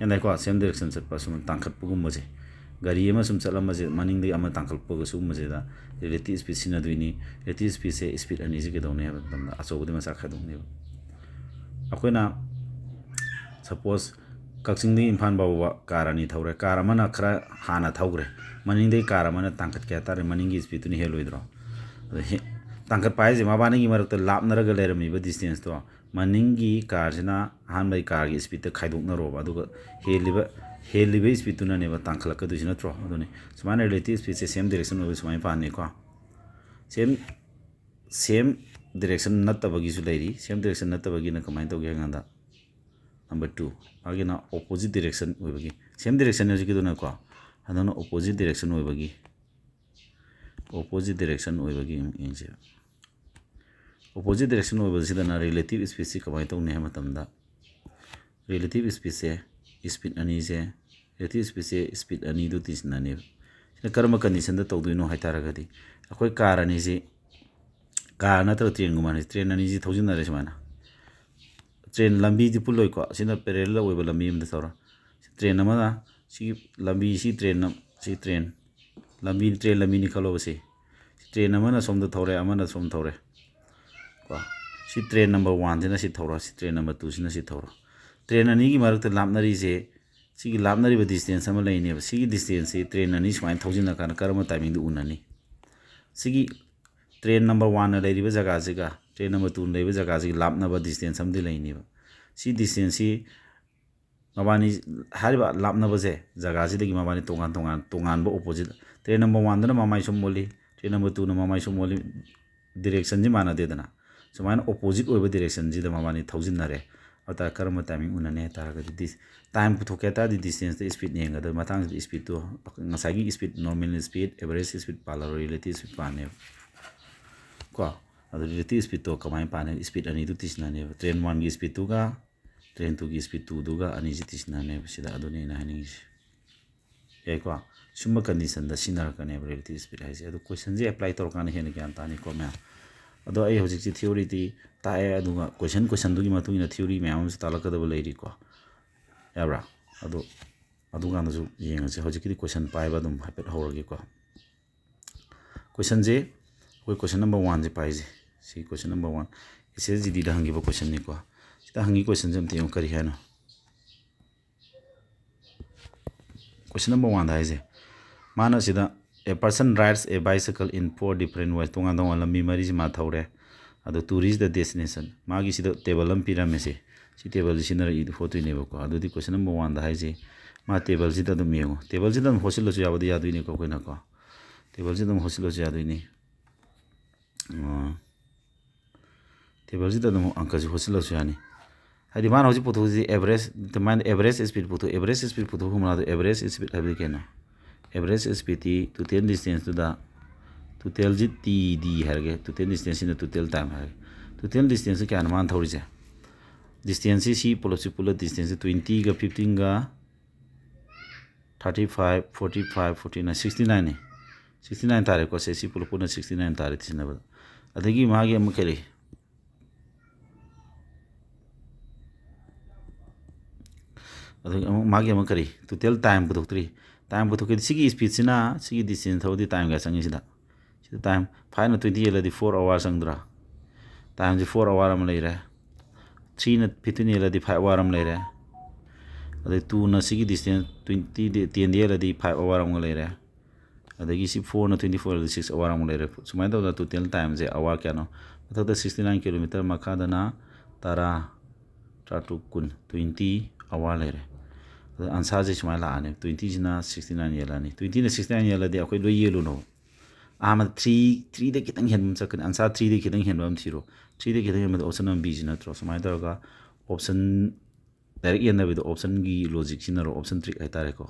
ꯌꯥꯅꯤꯀꯣ ꯁꯦꯝ ꯗꯤꯔꯦꯛꯁꯟ ꯆꯠꯄ ꯁꯨꯝ ꯇꯥꯡꯈꯠꯄꯒꯨꯝꯕꯁꯦ ꯒꯥꯔꯤ ꯑꯃ ꯁꯨꯝ ꯆꯠꯂꯝꯕꯁꯦ ꯃꯅꯤꯡꯗꯒꯤ ꯑꯃ ꯇꯥꯡꯈꯠꯄꯒ ꯁꯨꯒꯨꯝꯕꯁꯤꯗ ꯔꯤꯂꯦꯇꯤꯞ ꯁ꯭ꯄꯤꯗ ꯁꯤꯖꯤꯟꯅꯗꯣꯏꯅꯤ ꯔꯤꯂꯦꯇꯤꯞ ꯁ꯭ꯄꯤꯗꯁꯦ ꯁ꯭ꯄꯤꯗ ꯑꯅꯤꯁꯦ ꯀꯩꯗꯧꯅꯤ ꯍꯥꯏꯕ ꯃꯇꯝꯗ ꯑꯆꯧꯕꯗꯒꯤ ꯃꯆꯥ ꯈꯥꯏꯗꯣꯛꯅꯦꯕ ꯑꯩꯈꯣꯏꯅ ꯁꯄꯣꯁ ꯀꯛꯆꯤꯡꯗꯒꯤ ꯏꯝꯐꯥꯜ ꯐꯥꯎꯕ ꯀꯥꯔ ꯑꯅꯤ ꯊꯧꯔꯦ ꯀꯥꯔ ꯑꯃꯅ ꯈꯔ ꯍꯥꯟꯅ ꯊꯧꯈ꯭ꯔꯦ ꯃꯅꯤꯡꯗꯒꯤ ꯀꯥꯔ ꯑꯃꯅ ꯇꯥꯡꯈꯠꯀꯦ ꯍꯥꯏꯇꯥꯔꯦ ꯃꯅꯤꯡꯒꯤ ꯁ꯭ꯄꯤꯗꯇꯨꯅ ꯍꯦꯜꯂꯣꯏꯗ꯭ꯔꯣ ꯑꯗꯣ ꯇꯥꯡꯈꯠꯄ ꯍꯥꯏꯁꯦ ꯃꯕꯥꯅꯤꯒꯤ ꯃꯔꯛꯇ ꯂꯥꯞꯅꯔꯒ ꯂꯩꯔꯝꯃꯤꯕ ꯗꯤꯁꯇꯦꯟꯁꯇꯣ ꯃꯅꯤꯡꯒꯤ ꯀꯥꯔꯁꯤꯅ ꯑꯍꯥꯟꯕꯒꯤ ꯀꯥꯔꯒꯤ ꯁ꯭ꯄꯤꯗꯇ ꯈꯥꯏꯗꯣꯛꯅꯔꯣꯕ ꯑꯗꯨꯒ ꯍꯦꯜꯂꯤꯕ ꯁ꯭ꯄꯤꯗꯇꯨꯅꯅꯦꯕ ꯇꯥꯡꯈꯠꯂꯛꯀꯗꯣꯏꯁꯤ ꯅꯠꯇ꯭ꯔꯣ ꯑꯗꯨꯅꯤ ꯁꯨꯃꯥꯏꯅ ꯔꯤꯂꯦꯇꯤꯞ ꯁ꯭ꯄꯤꯗꯁꯦ ꯁꯦꯝ ꯗꯤꯔꯦꯛꯁꯟ ꯑꯣꯏꯕ ꯁꯨꯃꯥꯏꯅ ꯄꯥꯟꯅꯤꯀꯣ ꯁꯦꯝ ꯗꯤꯔꯦꯛꯁꯟ ꯅꯠꯇꯕꯒꯤꯁꯨ ꯂꯩꯔꯤ ꯁꯦꯝ ꯗꯤꯔꯦꯛꯁꯟ ꯅꯠꯇꯕꯒꯤꯅ ꯀꯃꯥꯏꯅ ꯇꯧꯒꯦ ꯍꯥꯏꯀꯥꯟꯗ ꯅꯝꯕꯔ 2 ꯃꯥꯒꯤꯅ ꯑꯣꯄꯣꯖꯤꯠ ꯗꯤꯔꯦꯛꯁꯟ ꯑꯣꯏꯕꯒꯤ ꯁꯦꯝ ꯗꯤꯔꯦꯛꯁꯟ ꯍꯧꯖꯤꯛꯀꯤꯗꯨꯅꯀꯣ ꯍꯟꯗꯛꯅ ꯑꯣꯄꯣꯖꯤꯠ ꯗꯤꯔꯦꯛꯁꯟ ꯑꯣꯏꯕꯒꯤ ꯌꯦꯡꯁꯦ ꯑꯣꯄꯣꯖꯤꯠ ꯗꯤꯔꯦꯛꯁꯟ ꯑꯣꯏꯕꯁꯤꯗꯅ ꯔꯤꯂꯦꯇꯤቭ ꯁ꯭ꯄꯤꯗꯁꯤ ꯀꯃꯥꯏꯅ ꯇꯧꯅꯤ ꯍꯥꯏꯕ ꯃꯇꯝꯗ ꯔꯤꯂꯦꯇꯤቭ ꯁ꯭ꯄꯤꯗꯁꯦ ꯁ꯭ꯄꯤꯗ ꯑꯅꯤꯁꯦ ꯔꯤꯂꯦꯇꯤቭ ꯁ꯭ꯄꯤꯗꯁꯦ ꯁ꯭ꯄꯤꯗ ꯑꯅꯤꯗꯨ ꯇꯤꯟꯁꯤꯟꯅꯅꯦꯕ ꯁꯤꯅ ꯀꯔꯝꯕ ꯀꯟꯗꯤꯁꯟꯗ ꯇꯧꯗꯣꯏꯅꯣ ꯍꯥꯏꯇꯥꯔꯒꯗꯤ ꯑꯩꯈꯣꯏ ꯀꯥꯔ ꯑꯅꯤꯁꯤ ꯀꯥꯔ ꯅꯠꯇ꯭ꯔꯒ ꯇ꯭ꯔꯦꯟꯒꯨꯝꯕꯅꯤ ꯇ꯭ꯔꯦꯟ ꯑꯅꯤꯁꯤ ꯊꯧꯖꯤꯟꯅꯔꯦ ꯁꯨꯃꯥꯏꯅ ꯇ꯭ꯔꯦꯟ ꯂꯝꯕꯤꯗꯤ ꯄꯨꯜꯂꯣꯏꯀꯣ ꯁꯤꯅ ꯄꯦꯔꯦꯂꯦꯜ ꯑꯣꯏꯕ ꯂꯝꯕꯤ ꯑꯃꯗ ꯇꯧꯔ ꯇ꯭ꯔꯦꯟ ꯑꯃꯅ ꯁꯤꯒꯤ ꯂꯝꯕꯤ ꯁꯤ ꯇ꯭ꯔꯦꯟ ꯂꯝꯕꯤꯅꯤ ꯈꯜꯂꯣꯕ ꯁꯤ ꯇ꯭ꯔꯦꯟ ꯑꯃꯅ ꯁꯣꯝꯗ ꯊꯧꯔꯦ ꯑꯃꯅ ꯁꯣꯝ ꯊꯧꯔꯦ ꯀꯣ ꯁꯤ ꯇ꯭ꯔꯦꯟ ꯅꯝꯕꯔ 1ꯁꯤꯅ ꯁꯤ ꯊꯧꯔꯣ ꯁꯤ ꯇ꯭ꯔꯦꯟ ꯅꯝꯕꯔ 2ꯁꯤꯅ ꯁꯤ ꯊꯧꯔꯣ ꯇ꯭ꯔꯦꯟ ꯑꯅꯤꯒꯤ ꯃꯔꯛꯇ ꯂꯥꯞꯅꯔꯤꯁꯦ ꯁꯤꯒꯤ ꯂꯥꯞꯅꯔꯤꯕ ꯗꯤꯁꯇꯦꯟꯁ ꯑꯃ ꯂꯩꯅꯦꯕ ꯁꯤꯒꯤ ꯗꯤꯁꯇꯦꯟꯁꯁꯤ ꯇ꯭ꯔꯦꯟ ꯑꯅꯤ ꯁꯨꯃꯥꯏꯅ ꯊꯧꯖꯤꯟꯅꯀꯥꯟꯗ ꯀꯔꯝꯕ ꯇꯥꯏꯃꯤꯡꯗ ꯎꯅꯅꯤ ꯁꯤꯒꯤ ꯇ꯭ꯔꯦꯟ ꯅꯝꯕꯔ 1ꯅ ꯂꯩꯔꯤꯕ ꯖꯒꯥꯁꯤꯒ ꯇ꯭ꯔꯦꯟ ꯅꯝꯕꯔ 2ꯅ ꯂꯩꯔꯤꯕ ꯖꯒꯥꯁꯤꯒꯤ ꯂꯥꯞꯅꯕ ꯗꯤꯁꯇꯦꯟꯁ ꯑꯃꯗꯤ ꯂꯩꯅꯦꯕ ꯁꯤ ꯗꯤꯁꯇꯦꯟꯁꯁꯤ ꯃꯕꯥꯅꯤ ꯍꯥꯏꯔꯤꯕ ꯂꯥꯞꯅꯕꯁꯦ ꯖꯒꯥꯁꯤꯗꯒꯤ ꯃꯕꯥꯅꯤ ꯇꯣꯉꯥꯟꯕ ꯑꯣꯄꯣꯖꯤꯠ ꯇ꯭ꯔꯦꯟ ꯅꯝꯕꯔ 1ꯗꯅ ꯃꯃꯥꯏ ꯁꯨꯝ ꯑꯣꯜꯂꯤ ꯇ꯭ꯔꯦꯟ ꯅꯝꯕꯔ 2ꯅ ꯃꯃꯥꯏ ꯁꯨꯝ ꯑꯣꯜꯂꯤ ꯗꯤꯔꯦꯛꯁꯟꯁꯤ ꯃꯥꯟꯅꯗꯦꯗꯅ ꯁꯨꯃꯥꯏꯅ ꯑꯣꯄꯣꯖꯤꯠ ꯑꯣꯏꯕ ꯗꯤꯔꯦꯛꯁꯟꯁꯤꯗ ꯃꯕꯥꯅꯤ ꯊꯧꯖꯤꯟꯅꯔꯦ ꯑꯗꯨ ꯀꯔꯝꯕ ꯇꯥꯏꯃꯤꯡ ꯎꯅꯅꯤ ꯍꯥꯏꯇꯥꯔꯒꯗꯤ ꯇꯥꯏꯝ ꯄꯨꯊꯣꯛꯀꯦ ꯍꯥꯏꯇꯥꯔꯗꯤ ꯗꯤꯁꯇꯦꯟꯁꯇ ꯁ꯭ꯄꯤꯗ ꯌꯦꯡꯒꯗꯕ ꯃꯇꯥꯡꯁꯤꯗ ꯁ꯭ꯄꯤꯗꯇꯣ ꯉꯁꯥꯏꯒꯤ speed normal speed average speed ꯄꯥꯜꯂꯔꯣꯏ ꯔꯤꯂꯦꯇꯤቭ ꯁ꯭ꯄꯤꯗ ꯄꯥꯟꯅꯦꯕ ꯀꯣ ꯑꯗꯨ ꯔꯤꯂꯦꯇꯤቭ ꯁ꯭ꯄꯤꯗꯇꯣ ꯀꯃꯥꯏꯅ ꯄꯥꯟꯅꯤ ꯁ꯭ꯄꯤꯗ ꯑꯅꯤꯗꯨ ꯇꯤꯟꯁꯤꯟꯅꯅꯦꯕ ꯇ꯭ꯔꯦꯟ 1ꯒꯤ ꯁ꯭ꯄꯤꯗꯇꯨꯒ ꯇ꯭ꯔꯦꯟ 2ꯒꯤ ꯁ꯭ꯄꯤꯗ 2ꯗꯨꯒ ꯑꯅꯤꯁꯤ ꯇꯤꯟꯁꯤꯟꯅꯅꯦꯕ ꯁꯤꯗ ꯑꯗꯨꯅꯤ ꯑꯩꯅ ꯍꯥꯏꯅꯤꯡꯉꯤꯁꯦ ꯌꯥꯏꯀꯣ ꯁꯨꯝꯕ ꯀꯟꯗꯤꯁꯟꯗ ꯁꯤꯖꯤꯟꯅꯔꯛꯀꯅꯦꯕ ꯔꯤꯂꯦꯇꯤቭ ꯁ꯭ꯄꯤꯗ ꯍꯥꯏꯁꯦ ꯑꯗꯨ ꯀꯣꯏꯁꯟꯁꯦ ꯑꯦꯄ꯭ꯂꯥꯏ ꯇꯧꯔꯀꯥꯟꯗ ꯍꯦꯟꯅ ꯒ꯭ꯌꯥꯟ ꯇꯥꯅꯤꯀꯣ ꯃꯌꯥꯝ ꯑꯗꯣ ꯑꯩ ꯍꯧꯖꯤꯛꯁꯤ ꯊꯤꯑꯣꯔꯤꯗꯤ ꯇꯥꯛꯑꯦ ꯑꯗꯨꯒ ꯀꯣꯏꯁꯟꯗꯨꯒꯤ ꯃꯇꯨꯡ ꯏꯟꯅ ꯊꯤꯑꯣꯔꯤ ꯃꯌꯥꯝ ꯑꯃꯁꯨ ꯇꯥꯛꯂꯛꯀꯗꯕ ꯂꯩꯔꯤꯀꯣ ꯌꯥꯕ꯭ꯔꯥ ꯑꯗꯨꯀꯥꯟꯗꯁꯨ ꯌꯦꯡꯉꯁꯦ ꯍꯧꯖꯤꯛꯀꯤꯗꯤ ꯀꯣꯏꯁꯟ ꯄꯥꯏꯕ ꯑꯗꯨꯝ ꯍꯥꯏꯐꯦꯠ ꯍꯧꯔꯒꯦꯀꯣ ꯀꯣꯏꯁꯟꯁꯦ ꯑꯩꯈꯣꯏ ꯀꯣꯏꯁꯟ ꯅꯝꯕꯔ 1ꯁꯦ ꯄꯥꯏꯁꯦ ꯁꯤ ꯀꯣꯏꯁꯟ ꯅꯝꯕꯔ 1 SSGDꯗ ꯍꯪꯈꯤꯕ ꯀꯣꯏꯁꯟꯅꯤꯀꯣ ꯁꯤꯗ ꯍꯪꯉꯤ ꯀꯣꯏꯁꯟꯁꯦ ꯑꯝꯇ ꯌꯦꯡꯉꯨ ꯀꯔꯤ ꯍꯥꯏꯅꯣ ꯀꯣꯏꯁꯟ ꯅꯝꯕꯔ 1ꯗ ꯍꯥꯏꯁꯦ ꯃꯥꯅ ꯁꯤꯗ ꯑꯦ ꯄꯔꯁꯟ ꯔꯥꯏड्स ꯑꯦ ꯕꯥꯏꯁꯤꯀꯜ ꯏꯟ 4 ꯗꯤꯐꯔꯦꯟ ꯋꯦꯁ ꯇꯣꯉꯥꯟ ꯇꯣꯉꯥꯟ ꯂꯝꯕꯤ ꯃꯔꯤꯁꯤ ꯃꯥ ꯊꯧꯔꯦ ꯑꯗꯣ ꯇꯨ ꯔꯤꯆ ꯗ ꯗꯦꯁꯇꯤꯅꯦꯁꯟ ꯃꯥꯒꯤ ꯁꯤꯗ ꯇꯦꯕꯜ ꯑꯃ ꯄꯤꯔꯝꯃꯦꯁꯦ ꯁꯤ ꯇꯦꯕꯜꯁꯤ ꯁꯤꯖꯤꯟꯅꯔ ꯍꯣꯠꯇꯣꯏꯅꯦꯕꯀꯣ ꯑꯗꯨꯗꯤ ꯀꯣꯏꯁꯟ ꯅꯝꯕꯔ 1ꯗ ꯍꯥꯏꯁꯦ ꯃꯥ ꯇꯦꯕꯜꯁꯤꯗ ꯑꯗꯨꯝ ꯌꯦꯡꯉꯨ ꯇꯦꯕꯜꯁꯤꯗ ꯑꯗꯨꯝ ꯍꯣꯠꯆꯤꯜꯂꯁꯨ ꯌꯥꯗꯣꯏꯅꯤꯀꯣ ꯑꯩꯈꯣꯏꯅꯀꯣ ꯇꯦꯕꯜꯁꯤꯗ ꯑꯗꯨꯝ ꯍꯣꯠꯆꯤꯜꯂꯁꯨ ꯌꯥꯗꯣꯏꯅꯤ ꯇꯦꯕꯜꯁꯤꯗ ꯑꯗꯨꯝ ꯑꯪꯀꯁꯤ ꯍꯣꯠꯆꯤꯜꯂꯁꯨ ꯌꯥꯅꯤ ꯍꯥꯏꯗꯤ ꯃꯥꯅ ꯍꯧꯖꯤꯛ ꯄꯨꯊꯣꯛꯏꯁꯤ ꯑꯦꯚꯔꯦꯖ ꯁ꯭ꯄꯤꯗ ꯄꯨꯊꯣꯛꯄ ꯃꯥꯗꯣ ꯑꯦꯚꯔꯦꯖ ꯁ꯭ꯄꯤꯗ ꯍꯥꯏꯕꯗꯤ ꯀꯩꯅꯣ ꯑꯦꯚꯔꯦꯖ ꯁ꯭ꯄꯤꯗꯇꯤ ꯇꯣꯇꯦꯜ ꯗꯤꯁꯇꯦꯟꯁꯇꯨꯗ ꯇꯣꯇꯦꯜꯁꯤ TD ꯍꯥꯏꯔꯒꯦ ꯇꯣꯇꯦꯜ ꯗꯤꯁꯇꯦꯟꯁꯁꯤꯅ ꯇꯣꯇꯦꯜ ꯇꯥꯏꯝ ꯍꯥꯏꯔꯒꯦ ꯇꯣꯇꯦꯜ ꯗꯤꯁꯇꯦꯟꯁꯁꯤ ꯀꯌꯥꯅꯣ ꯃꯥꯅ ꯊꯧꯔꯤꯁꯦ ꯗꯤꯁꯇꯦꯟꯁꯁꯤ ꯁꯤ ꯄꯨꯂꯞꯁꯤ ꯄꯨꯜꯂ ꯗꯤꯁꯇꯦꯟꯁꯁꯤ 20ꯒ 15ꯒ 35 45 49 69ꯅꯤ 69 ꯇꯥꯔꯦꯀꯣ ꯁꯤ ꯄꯨꯂꯞ ꯄꯨꯟꯅ 69 ꯇꯥꯔꯦ ꯊꯤꯖꯤꯟꯅꯕꯗ ꯑꯗꯒꯤ ꯃꯥꯒꯤ ꯑꯃꯨꯛ ꯀꯔꯤ ꯑꯗꯨꯒ ꯑꯃꯨꯛ ꯃꯥꯒꯤ ꯑꯃꯨꯛ ꯀꯔꯤ ꯇꯣꯇꯦꯜ ꯇꯥꯏꯝ ꯄꯨꯊꯣꯛꯇ꯭ꯔꯤ ꯇꯥꯏꯝ ꯄꯨꯊꯣꯛꯀꯦꯗꯤ ꯁꯤꯒꯤ ꯁ꯭ꯄꯤꯗꯁꯤꯅ ꯁꯤꯒꯤ ꯗꯤꯁꯇꯦꯟꯁ ꯊꯧꯕꯗꯤ ꯇꯥꯏꯝ ꯀꯌꯥ ꯆꯪꯉꯤ ꯁꯤꯗ ꯇꯥꯏꯝ 5ꯅ 20 ꯍꯦꯜꯂꯗꯤ 4 ꯑꯋꯥꯔ ꯆꯪꯗ꯭ꯔꯥ ꯇꯥꯏꯝꯁꯤ 4 ꯑꯋꯥꯔ ꯑꯃ ꯂꯩꯔꯦ 3ꯅ 15 ꯍꯦꯜꯂꯗꯤ 5 ꯑꯋꯥꯔ ꯑꯃ ꯂꯩꯔꯦ ꯑꯗꯩ 2ꯅ ꯁꯤꯒꯤ ꯗꯤꯁꯇꯦꯟꯁ 10 ꯍꯦꯜꯂꯗꯤ 5 ꯑꯋꯥꯔ ꯑꯃꯒ ꯂꯩꯔꯦ ꯑꯗꯒꯤ ꯁꯤ 4ꯅ 24 ꯍꯦꯜꯂꯗꯤ 6 ꯑꯋꯥꯔ ꯑꯃꯨꯛ ꯂꯩꯔꯦ ꯁꯨꯃꯥꯏꯅ ꯇꯧꯗꯅ ꯇꯣꯇꯦꯜ ꯇꯥꯏꯝꯁꯦ ꯑꯋꯥꯔ ꯀꯌꯥꯅꯣ ꯃꯊꯛꯇ 69 ꯀꯤꯂꯣꯃꯤꯇꯔ ꯃꯈꯥꯗꯅ 10 13 10 20 ꯑꯋꯥꯔ ꯂꯩꯔꯦ ꯑꯗꯣ ꯑꯟꯁꯥꯔꯁꯦ ꯁꯨꯃꯥꯏꯅ ꯂꯥꯛꯑꯅꯤ 20ꯁꯤꯅ 69 ꯌꯦꯜꯂꯅꯤ 20ꯅ 69 ꯌꯦꯜꯂꯗꯤ ꯑꯩꯈꯣꯏ ꯂꯣꯏ ꯌꯦꯜꯂꯨꯅꯣ ꯑꯍꯥꯟꯕꯗ 3ꯗ ꯈꯤꯇꯪ ꯍꯦꯟꯕ ꯑꯃ ꯆꯠꯀꯅꯤ ꯑꯟꯁꯥꯔ 3ꯗ ꯈꯤꯇꯪ ꯍꯦꯟꯕ ꯑꯃ ꯊꯤꯔꯣ 3ꯗ ꯈꯤꯇꯪ ꯍꯦꯟꯕꯗ ꯑꯣꯞꯁꯟ ꯑꯃ Bꯁꯤ ꯅꯠꯇ꯭ꯔꯣ ꯁꯨꯃꯥꯏꯅ ꯇꯧꯔꯒ ꯑꯣꯞꯁꯟ ꯗꯥꯏꯔꯦꯛ ꯌꯦꯟꯅꯕꯤꯗ ꯑꯣꯞꯁꯟꯒꯤ ꯂꯣꯖꯤꯛ ꯁꯤꯖꯤꯟꯅꯔꯣ ꯑꯣꯞꯁꯟ ꯇ꯭ꯔꯤꯛ ꯍꯥꯏꯇꯥꯔꯦꯀꯣ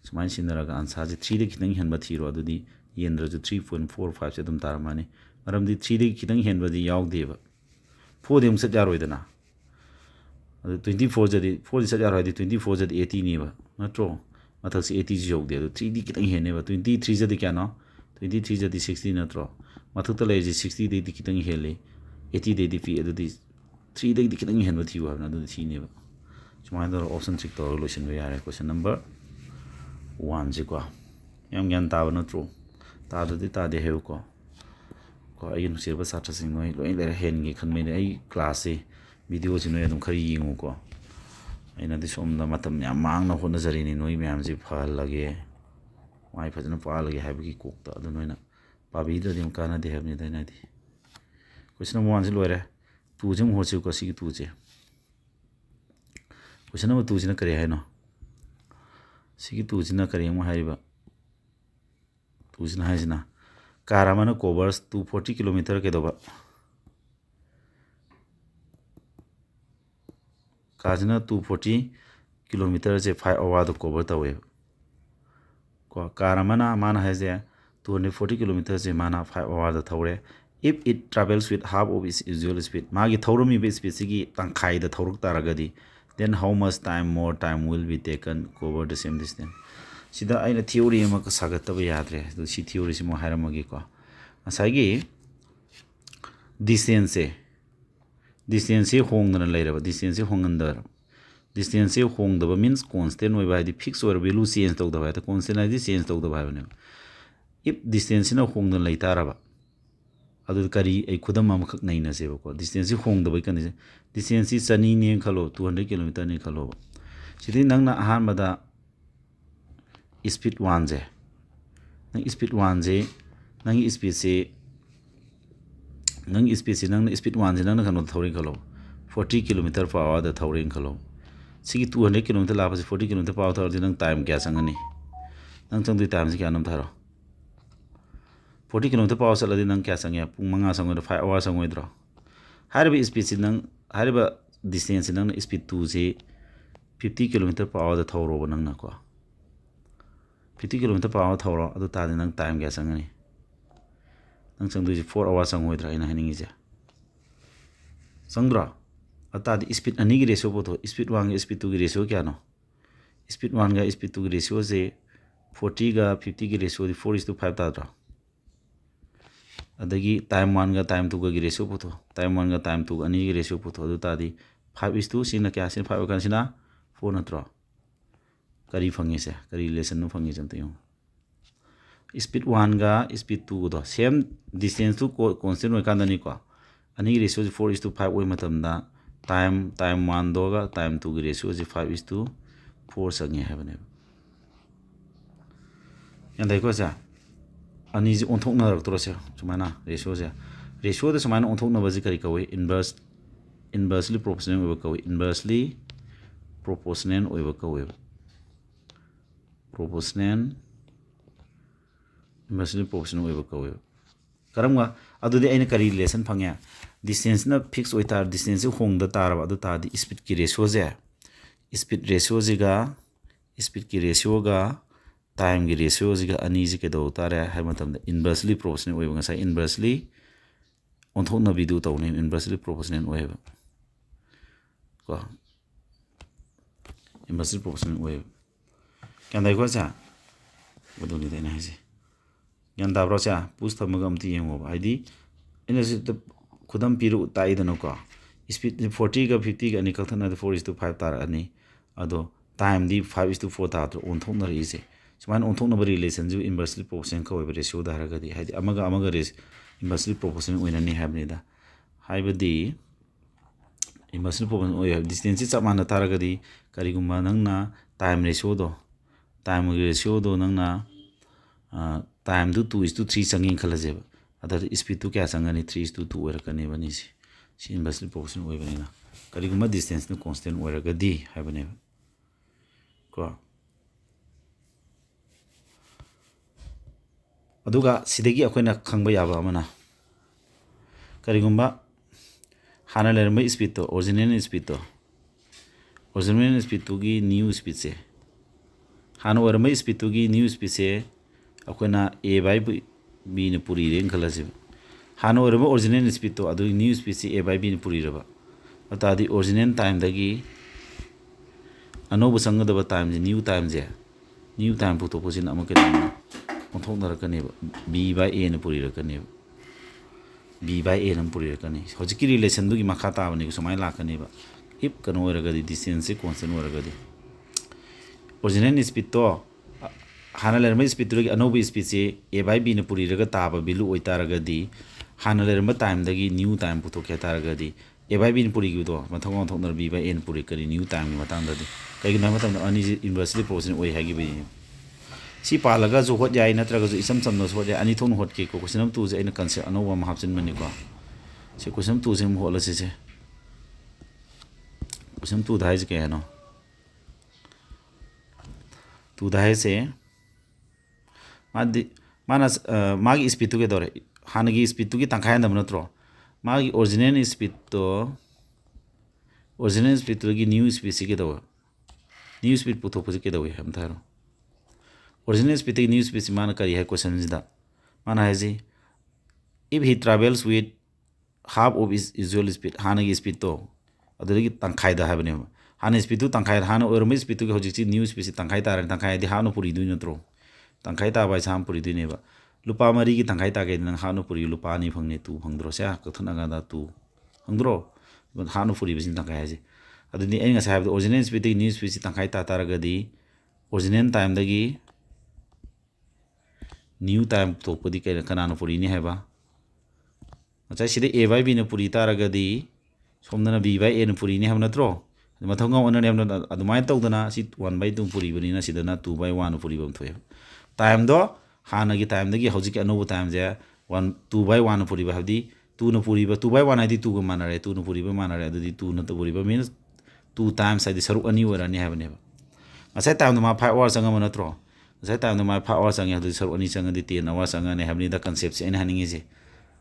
ꯁꯨꯃꯥꯏꯅ ꯁꯤꯖꯤꯟꯅꯔꯒ ꯑꯟꯁꯥꯔꯁꯦ 3ꯗꯒꯤ ꯈꯤꯇꯪ ꯍꯦꯟꯕ ꯊꯤꯔꯣ ꯑꯗꯨꯗꯤ ꯌꯦꯟꯗ꯭ꯔꯁꯨ 3.45ꯁꯦ ꯑꯗꯨꯝ ꯇꯥꯔꯝꯃꯅꯤ ꯃꯔꯝꯗꯤ 3ꯗꯒꯤ ꯈꯤꯇꯪ ꯍꯦꯟꯕꯗꯤ ꯌꯥꯎꯗꯦꯕ 4ꯗꯤ ꯑꯃꯨꯛ ꯆꯠ ꯌꯥꯔꯣꯏꯗꯅ ꯑꯗꯨ 4ꯗꯤ ꯆꯠ ꯌꯥꯔꯣꯏ ꯍꯥꯏꯗꯤ 24ꯖꯗꯤ 80ꯅꯦꯕ ꯅꯠꯇ꯭ꯔꯣ ꯃꯊꯛꯁꯤ 80ꯁꯨ ꯌꯧꯗꯦ ꯑꯗꯣ 3ꯗꯤ ꯈꯤꯇꯪ ꯍꯦꯟꯅꯦꯕ 23ꯖꯗꯤ ꯀꯌꯥꯅꯣ 23ꯖꯗꯤ 60 ꯅꯠꯇ꯭ꯔꯣ ꯃꯊꯛꯇ ꯂꯩꯔꯤꯁꯤ 60ꯗꯩꯗꯤ ꯈꯤꯇꯪ ꯍꯦꯜꯂꯤ 80ꯗꯩꯗꯤ ꯄꯤ ꯑꯗꯨꯗꯤ 3ꯗꯒꯤꯗꯤ ꯈꯤꯇꯪ ꯍꯦꯟꯕ ꯊꯤꯌꯨ ꯍꯥꯏꯕꯅ ꯑꯗꯨꯗꯤ ꯁꯤꯅꯦꯕ ꯁꯨꯃꯥꯏꯅ ꯇꯧꯔꯒ ꯑꯣꯞꯁꯟ ꯆꯦꯛ ꯇꯧꯔꯒ ꯂꯣꯏꯁꯤꯟꯕ ꯌꯥꯔꯦ ꯀꯣꯏꯁꯟ ꯅꯝꯕꯔ 1ꯁꯤꯀꯣ ꯌꯥꯝ ꯒ꯭ꯌꯥꯟ ꯇꯥꯕ ꯅꯠꯇ꯭ꯔꯣ ꯇꯥꯗ꯭ꯔꯗꯤ ꯇꯥꯗꯦ ꯍꯥꯏꯌꯨꯀꯣ ꯑꯩꯒꯤ ꯅꯨꯡꯁꯤꯔꯕ ꯁꯥꯇ꯭ꯔꯁꯤꯡ ꯅꯣꯏ ꯂꯣꯏ ꯂꯩꯔ ꯍꯦꯟꯒꯦ ꯈꯟꯕꯩꯅꯦ ꯑꯩ ꯀ꯭ꯂꯥꯁꯁꯦ ꯚꯤꯗꯤꯑꯣꯁꯤ ꯅꯣꯏ ꯑꯗꯨꯝ ꯈꯔ ꯌꯦꯡꯉꯨꯀꯣ ꯑꯩꯅꯗꯤ ꯁꯣꯝꯗ ꯃꯇꯝ ꯌꯥꯝ ꯃꯥꯡꯅ ꯍꯣꯠꯅꯖꯔꯤꯅꯤ ꯅꯣꯏ ꯃꯌꯥꯝꯁꯤ ꯐꯍꯜꯂꯒꯦ ꯃꯥꯏ ꯐꯖꯅ ꯄꯥꯜꯂꯒꯦ ꯍꯥꯏꯕꯒꯤ ꯀꯣꯛꯇ ꯑꯗꯨ ꯅꯣꯏꯅ ꯄꯥꯕꯤꯗ꯭ꯔꯗꯤ ꯑꯃꯨꯛ ꯀꯥꯟꯅꯗꯦ ꯍꯥꯏꯕꯅꯤꯗ ꯑꯩꯅꯗꯤ ꯀꯣꯏꯁꯟ ꯅꯝꯕꯔ 1ꯁꯤ ꯂꯣꯏꯔꯦ 2ꯁꯤ ꯑꯃꯨꯛ ꯍꯣꯠꯁꯤꯀꯣ ꯁꯤꯒꯤ 2ꯁꯦ ꯀꯣꯏꯁꯟ ꯅꯝꯕꯔ 2ꯁꯤꯅ ꯀꯔꯤ ꯍꯥꯏꯅꯣ ꯁꯤꯒꯤ 2ꯁꯤꯅ ꯀꯔꯤ ꯑꯃꯨꯛ ꯍꯥꯏꯔꯤꯕ 2ꯁꯤꯅ ꯍꯥꯏꯁꯤꯅ ꯀꯥꯔ ꯑꯃꯅ ꯀꯣꯚꯔꯁ 240 ꯀꯤꯂꯣꯃꯤꯇꯔ ꯀꯩꯗꯧꯕ ꯀꯥꯔꯁꯤꯅ 240 ꯀꯤꯂꯣꯃꯤꯇꯔꯁꯦ 5 ꯑꯋꯥꯔꯗ ꯀꯣꯚꯔ ꯇꯧꯋꯦꯕ ko car mana mana haise 240 km se mana 5 hour da thore if it travels with half of its usual speed magi thorumi be speed sigi tangkhai da thoruk taragadi then how much more time will be taken to cover the same distance sida aina theory ma ka sagataba yadre do si theory si mo haramagi ko asagi distance hongdana leiraba distance hongandar distance hongdaba means constant oi ba di fix or value change tawdaba ta constant ai change tawdaba ba ne if distance na hongdana leitaraba adu kari ai khudam ma khak nei na se ba ko distance hongdaba kan distance chani ne khalo 200 km ne khalo sidi nang na ahan bada speed 1 je nang speed 1 je nang speed se nang speed se nang speed 1 je nang na khano thori khalo 40 km per hour da thori khalo sigi 200 km la pa 40 km per hour thori nang time kya sangani nang chang du time se kya nam tharo 40 km per hour sala di nang kya sangya pung manga sango da 5 hour sango idro hariba speed se nang hariba distance nang speed 2 se 50 km per hour da thoro ba nang na ko 50 km per hour thoro adu ta di nang time kya sangani nang chang du 4 hour sango idra ina haningi ja sangdra ata di speed ani gi ratio boto speed 1 ga speed 2 gi ratio kya no speed 1 ga speed 2 gi ratio se 40 ga 50 gi ratio di 4:5 ta dra adagi time 1 ga time 2 ga gi ratio boto time 1 ga time 2 ani gi ratio boto adu ta di 5:2 sina kya sin 5 kan sina 4 na tra kari phangi se kari relation no phangi jam tayo speed 1 ga speed 2 do same distance to constant oi kandani ko ani gi ratio 4:5 oi matam da time 1 do ga time 2 gi ratio 5:4 sangi habane yandai ko sa ani ji onthok na rak tro se sumana ratio de sumana onthok na baji kari kawai inversely proportional oi kawai inversely proportional oi kawai inversely proportional oi kawai karamga adudi aina kari relation phangya distance na fix oi tar distance hong da tar ba adu ta di speed ki ratio je speed ratio jiga speed ki ratio ga time ki ratio jiga ani ji ke do tare hai matam da inversely proportional oi nga sa inversely onthok na bidu taw ne inversely proportional oi ba ko inversely proportional oi kan dai ko sa bodo ni dai na ji yan da bro cha pus thamaga amti yengo ba haidi ina se khudam piru tai dano ko speed 40 ga 50 ga ani kalthana 4:5 tar ani ado time di 5:4 ta to onthok na ri se suman onthok na relation ju inversely proportional ka oi ratio da raga di haidi amaga res inversely proportional oina ni habni da haibadi inversely proportional oi distance cha mana taraga di kariguma nangna time ratio do nangna time do 2:3 sangin khalaje adar speed to kya sangani 3:2 oirakani bani si inversely proportional oi bani na kariguma distance no constant oiraga di habane ko aduga sidagi akoina khangba yaba amana karigumba hana lerma speed to original speed to gi new speed se hana orma speed to gi new speed se akoina a by b ne puri ren khalase hana orma original speed to adu new speed se a by b ne puri raba ata di original time dagi anobu sangadaba time je new time puto posin amake onthok na rakani b by a ne puri rakani b by a nam puri rakani hojiki relation du gi makha ta bani ko samai lakani ba if kano oraga di distance se constant oraga di original speed to hana lerma speed to gi anobu speed se a by b ne puri raga ta ba bilu oi taraga di hana lerma time dagi new time puto kya taraga di a by b ne puri gi do mathong onthok na b by a ne puri kari new time ni matang da di kai na matang ani inversely proportional oi hagi bi si palaga zo hot yai natraga zo isam samno so hot ani thon hot ke ko question 2 je aina concept anowa ma hapsin mani ko se question 2 je mo hola se question 2 dai je ke no 2 dai se mana magi speed to ge dore hanagi speed to gi tangkhai na mnatro magi original speed to gi new speed se ge do new speed puto puji ke do ham tharo original speed take new speed mana kari hai question sida mana hai ji if he travels with half of his usual speed hana gi speed to aduri tangkhai da habane hana speed tu tangkhai hana ormi speed tu hojik chi new speed tangkhai ta ran tangkhai di hana puri du natro tangkhai ta bai sam puri du ne ba lupa mari gi tangkhai ta ge nang hana puri lupa ni phangne tu phangdro sia kathana ga da tu phangdro hana puri bisin tangkhai ji aduni ai nga sa original speed di new speed tangkhai ta ta ga di original time da gi new time to pudi kai kana no puri ni hai ba acha sida a by b na puri ta ra ga di somna b by a na puri ni ham natro mathong ngau na nem na adumai tau dana si 1 by 2 puri bani na sida na 2 by 1 puri bam thoe time do hana gi time da gi hojik anu time je 1 2 by 1 puri ba hadi 2 na puri ba 2 by 1 adi 2 ga manare 2 na puri ba manare adi 2 na to puri ba means 2 times adi saru ani wara ni have ne ba asai time ma 5 hours anga ma natro asai time ma 5 hours anga adi saru ani changa di 10 hours anga ne have ni da concept se ina haningi je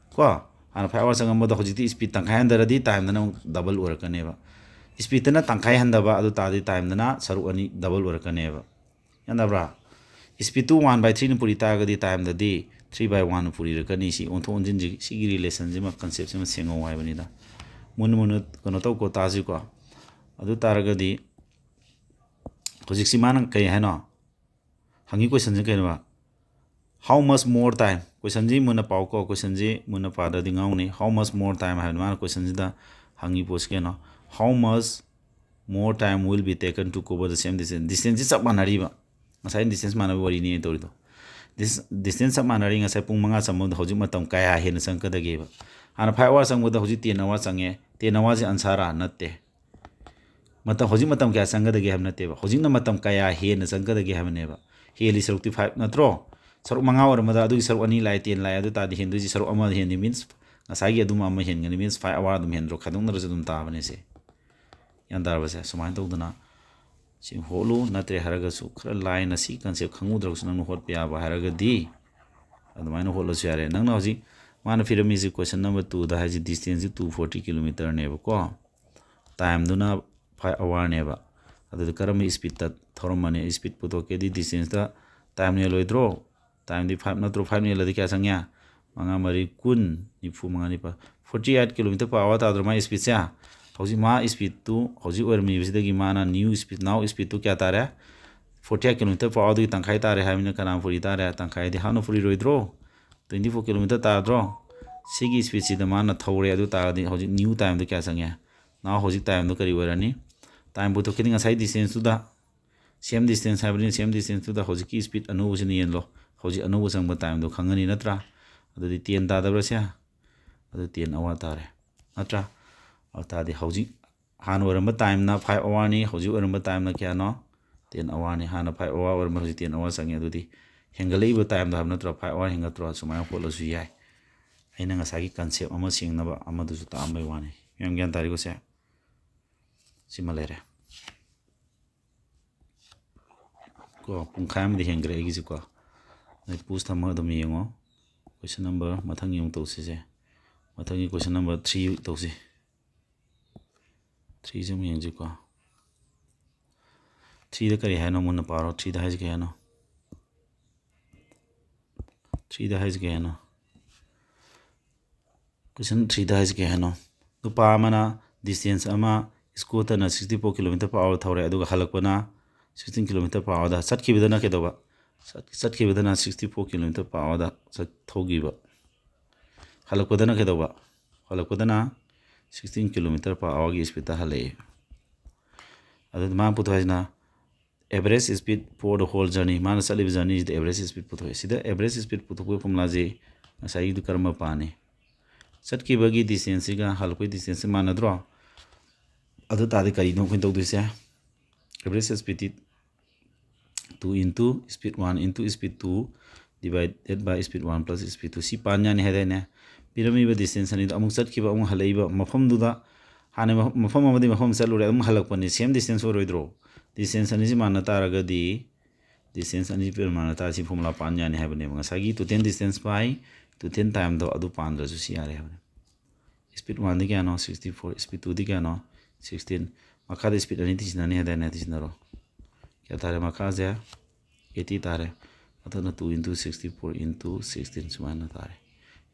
ko ana 5 hours anga mo da hojik speed tang khayan da di time da na double wara ka ne ba speed na tang khai handa ba adu ta di time da na saru ani double wara ka ne ba yanda bra speed tu 1 by 3 na puri ta ga di time da di 3 by 1 na puri ra ka ni si on thon jin ji si gi relation ji ma concept se ma sengo wai bani da mun mun kono to ko ta ji ko adu ta ra ga di hojik si man kai ha no hangi question ji kai ba how much more time question ji mun pau ko question ji mun pa da di ngau ni how much more time ha man question ji da hangi pos ke no how much more time will be taken to cover the same distance ji sab manari ba ngasai distance mana wari ni to ri do this distance sab manari ngasai pung manga sam do hojik matam kaya he na sang ka da ge ba ana 5 hours sang da hojik 10 hours sange 10 hours ji ansara natte matam hojik matam kya sang da ge ham natte ba hojik na matam kaya he na sang ka da ge ham ne ba he li 5 natro saruk manga or ma da adu saruk ani lai 10 lai adu ta di hindu ji saruk ama hin means ngasai gi adu ma ma hin ngani means 5 hour dum hin ro khadung na dum ta bane se yan dar ba se sumain to duna si holu natre haraga su khra line na si concept khangu dro su nang hot pya ba haraga di adumai no holo su yare nang na hoji mana firami ji question number 2 da haji distance 240 km ne ba ko time duna 5 hour ne ba adu karam speed ta thormane speed puto ke di distance da time ne loidro time di 5 na tro 5 ne la di kya sangya manga mari kun ni fu manga ni pa 48 km per hour ta dro mai speed cha hoji ma speed tu hoji or mi bisida gi mana new speed now speed tu kya ta re 48 km per hour di tangkhai ta re hamina kana puri ta re tangkhai di hanu puri roidro 24 km ta dro sigi speed si da mana thore adu ta di hoji new time du kya sangya now hoji time du kari warani time bu to kiding asai distance tu da same distance having same distance to the hoji ki speed anu usini yen lo hoji anu usang ba time do khangani natra adu di 10 ta da bra sia adu 10 hour ta re natra ta di hoji han waram ba time na 5 hour ni hoji waram ba time na kya no 10 hour ni han 5 hour waram hoji 10 hour sangi adu di hengalei ba time da ham natra 5 hour henga tro sumai polo su yai aina nga sagi concept ama sing na ba ama du su ta ambai wani yam gyan tari ko se simalere ko pungkham di hengre gi ji ko nai pus thama dum yengo question number mathang yong to se mathang question number 3 to se 3 jam yeng ji ko 3 da kari hai no mun paro 3 da hai ji ke no 3 da hai ji ke no question 3 da hai ji ke no tu pa mana distance ama scooter na 64 km per hour thore adu halak bana 16 km per hour da satki bidana ke doba satki bidana 64 km per hour da sat thogi ba halak bidana ke doba halak bidana 16 km per hour gi speed ta hale adu ma puto hajna average speed for the whole journey mana salib journey is the average speed puto hai sida average speed puto ko formula je asai du karma pane satki bagi distance ga halko distance mana dro adu ta de kari no khin to du se average speed 2 into speed 1 into speed 2 divided by speed 1 plus speed 2 si panya ni hede ne pirami ba distance ni amuk chat ki ba amuk halai ba mafam du da hane mafam amadi mafam chalu re amuk halak pani same distance or roidro distance ani ji manna ta raga di distance ani per manna ta si formula panya ni habe ne ngasagi to 10 distance pai to 10 time do adu pandra ju si are habe speed 1 di kya no 64 speed 2 di kya no 16 makha de speed ani ti sinani hede ne ti sinaro kya tare makha ja 80 tare ꯃꯊꯛꯅ 2 × 64 × 16 ꯁꯨꯃꯥꯏꯅ ꯇꯥꯔꯦ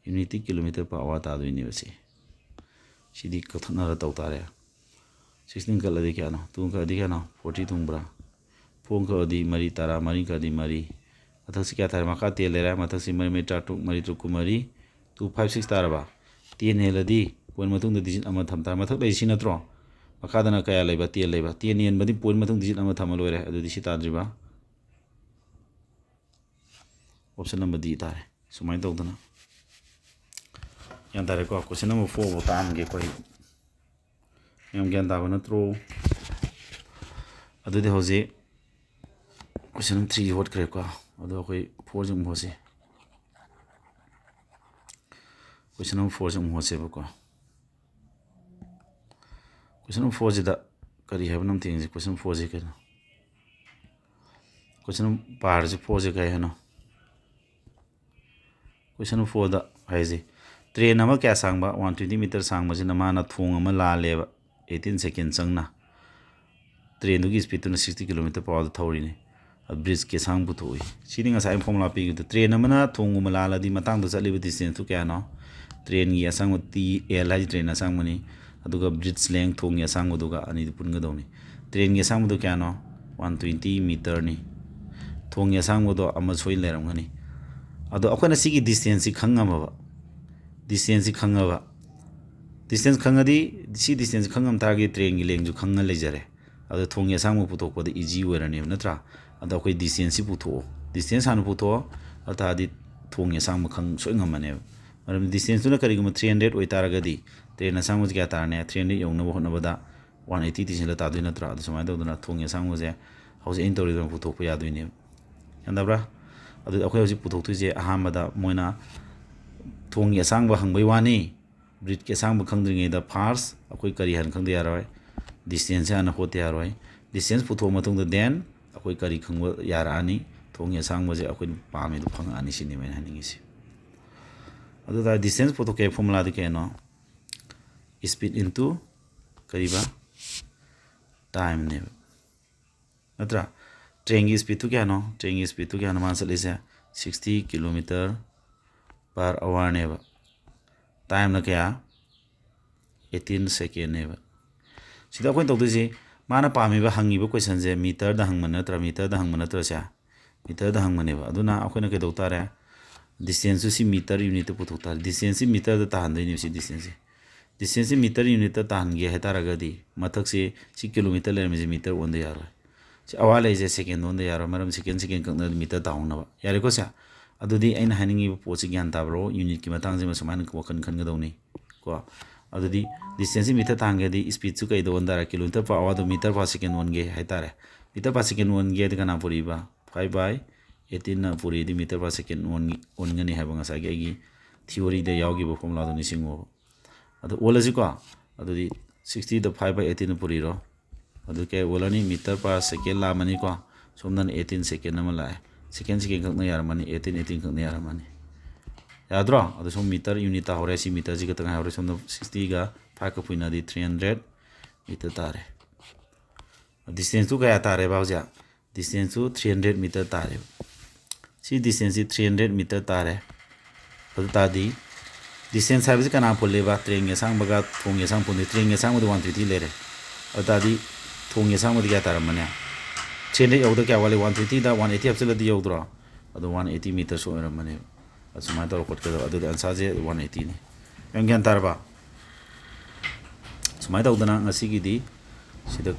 यूनिटी किलोमीटर पर आवर तादोइने बसे सिदी कथनरा तौ तारे 16 कलदी क्या ना 2 कदी क्या ना 40 तुंबरा 4 कदी मरी तारा मरी कदी मरी अथक से क्या तारे मका तेल ले रहा है मथक से मरी मीटर टू मरी टू कुमारी 2 5 6 तारा बा 10 हेलदी पोइन मतुंग द डिजिट अमा थम तारा मथक लेसी नत्रो मका दना कया लेबा 10 लेबा 10 येन बदी पोइन मतुंग डिजिट अमा थम लोरे अदु दिसि ताद्रिबा ऑप्शन नंबर डी तारे सुमाइन तौदना यान तारे को क्वेश्चन नंबर 4 वो ताम गे कोई यम ज्ञान ताबा नत्रो अदु दे होजे क्वेश्चन नंबर 3 होट करे को अदु कोई 4 जम होसे क्वेश्चन नंबर 4 जम होसे बको क्वेश्चन नंबर 4 जिदा करी है नम थिंग क्वेश्चन 4 जे के क्वेश्चन पार जे 4 जे गए है ना क्वेश्चन 4 दा है जे ट्रेन अमा क्या सांगबा 120 मीटर सांगबा जे नमाना थोंग अमा लालेबा 18 सेकेंड चंगना ट्रेन दुगी स्पीड तुना 60 किलोमीटर पर आवर थौरिने ब्रिज के सांग पुथोई सिदिंग असाइ फॉर्मुला पी गु ट्रेन अमना थोंग अमा लालादी मतंग द चलिबा डिस्टेंस तो क्या नो ट्रेन गी असंग टी एल हाइ ट्रेन असंग मनी अदुगा ब्रिज लेंग थोंग असंग दुगा अनि पुनगदौनी ट्रेन गी असंग दो क्या नो 120 मीटर नि थोंग असंग दो अमा सोइ लेरमगनी अदो अखोना सिगी डिस्टेंस सि खंगमबा डिस्टेंस सि खंगबा डिस्टेंस खंगदी सी डिस्टेंस खंगम तागे ट्रेन गी लेंग जु खंग लेजरे अदो थोंग असंग पुथोकपदे इजी वेरने नत्रा अदो अखोइ डिस्टेंस सि पुथो डिस्टेंस हानु पुथो अतादि थोंग असंग खंग सोइ ngमने मरम डिस्टेंस तुना करिगुम 300 ओइ तारगदी ट्रेन असंग क्या तारने 300 यौनबो होनबदा 180 तिसिला तादुइ नत्रा अदो समाय तौदना थोंग असंग जे हौजे इन तौरिदो पुथोकप यादुइने यंदब्रा अदो अखोइ हौजे पुथोकतुजे अहामदा मोइना थोंग असंग हंगबै वानी ब्रिज के असंग खंगद्रिङेदा फार्स्ट अखोइ करि हन खंगदे यारोय डिस्टेंस हाना होते यारोय डिस्टेंस पुथो मतुंगदा देन अखोइ करि खंग यारानी थोंग असंग जे अखोइ पामे दु फंगानी सिनि मैन हनिङिसि अदो दा डिस्टेंस पुथो के फॉर्मूला दे केनो स्पीड इनटू करिबा टाइम ने नत्रा ट्रेन की स्पीड तो क्या नो ट्रेन की स्पीड तो क्या नो मान चलिसे 60 किलोमीटर पर आवर ने टाइम ना क्या 18 सेकेंड ने सिदा कोइन तौदुजे माना पामीबा हंगीबा क्वेश्चन जे मीटर दा हंगमन नत्रा मीटर दा हंगमन नत्रा से मीटर दा हंगमनेबा अदुना अखोइना के दौतारे distance C metre unit पुथोकता distance metre दा ताहनदैनि सी डिस्टेंस मीटर यूनिट दा ताहनगे हेतारगदी मथक से किलोमीटर लेरमे मीटर ओनदे यारो अवाले जे सेकेंड ओनदे यारो मरम सेकेंड कंगना मीटर ताउनबा यारे को सा अदुदी अइन हानिंगी पोछि ज्ञान ताब्रो यूनिट की मतंग जे मसमान को वखन खनगदौनी को अदुदी डिस्टेंस मीटर तांगेदी स्पीड सु कई दोनदारा kilometre per hour meter per second ओनगे हेतारे metre per second ओनगे दना पुरीबा 5/18 ना पुरी दी मीटर पर सेकेंड ओनगनी हाबा ngasa गी थ्योरी दे यावगी बो फॉर्मुला दो निसिंगो अदु ओलजी को अदुदी 60 द 5/18 पुरी रो अदु के ओलनी मीटर पर सेकेंड ला मनी को सोमदन 18 सेकेंड न मलाई सेकेंड खंगना यार मनी 18 खंगना यार मनी याद्रो अदु सोम मीटर यूनिट ता होरे सी मीटर जी का तंगा होरे सोम 60 का 5 का पुइना दी 300 मीटर तारे डिस्टेंस तो क्या तारे बावजा डिस्टेंस तो 300 मीटर तारे सी डिस्टेंस 300 मीटर तारे अदु तादी डिस्टेंस हाइबसे कना पुलेबा ट्रेन के सांग बगा थोंग के सांग पुने ट्रेन के सांग मद 130 लेरे अदु तादी थोंग के सांग मद क्या तार मने 300 यौदा क्या वाले 130 दा 180 अपसेलदी यौद्रो अदु 180 मीटर सो एर मने असुमा तौर कोट के अदु आंसर जे 180 ने यंग ज्ञान तारबा सुमाय तौदना ngasi gi di sida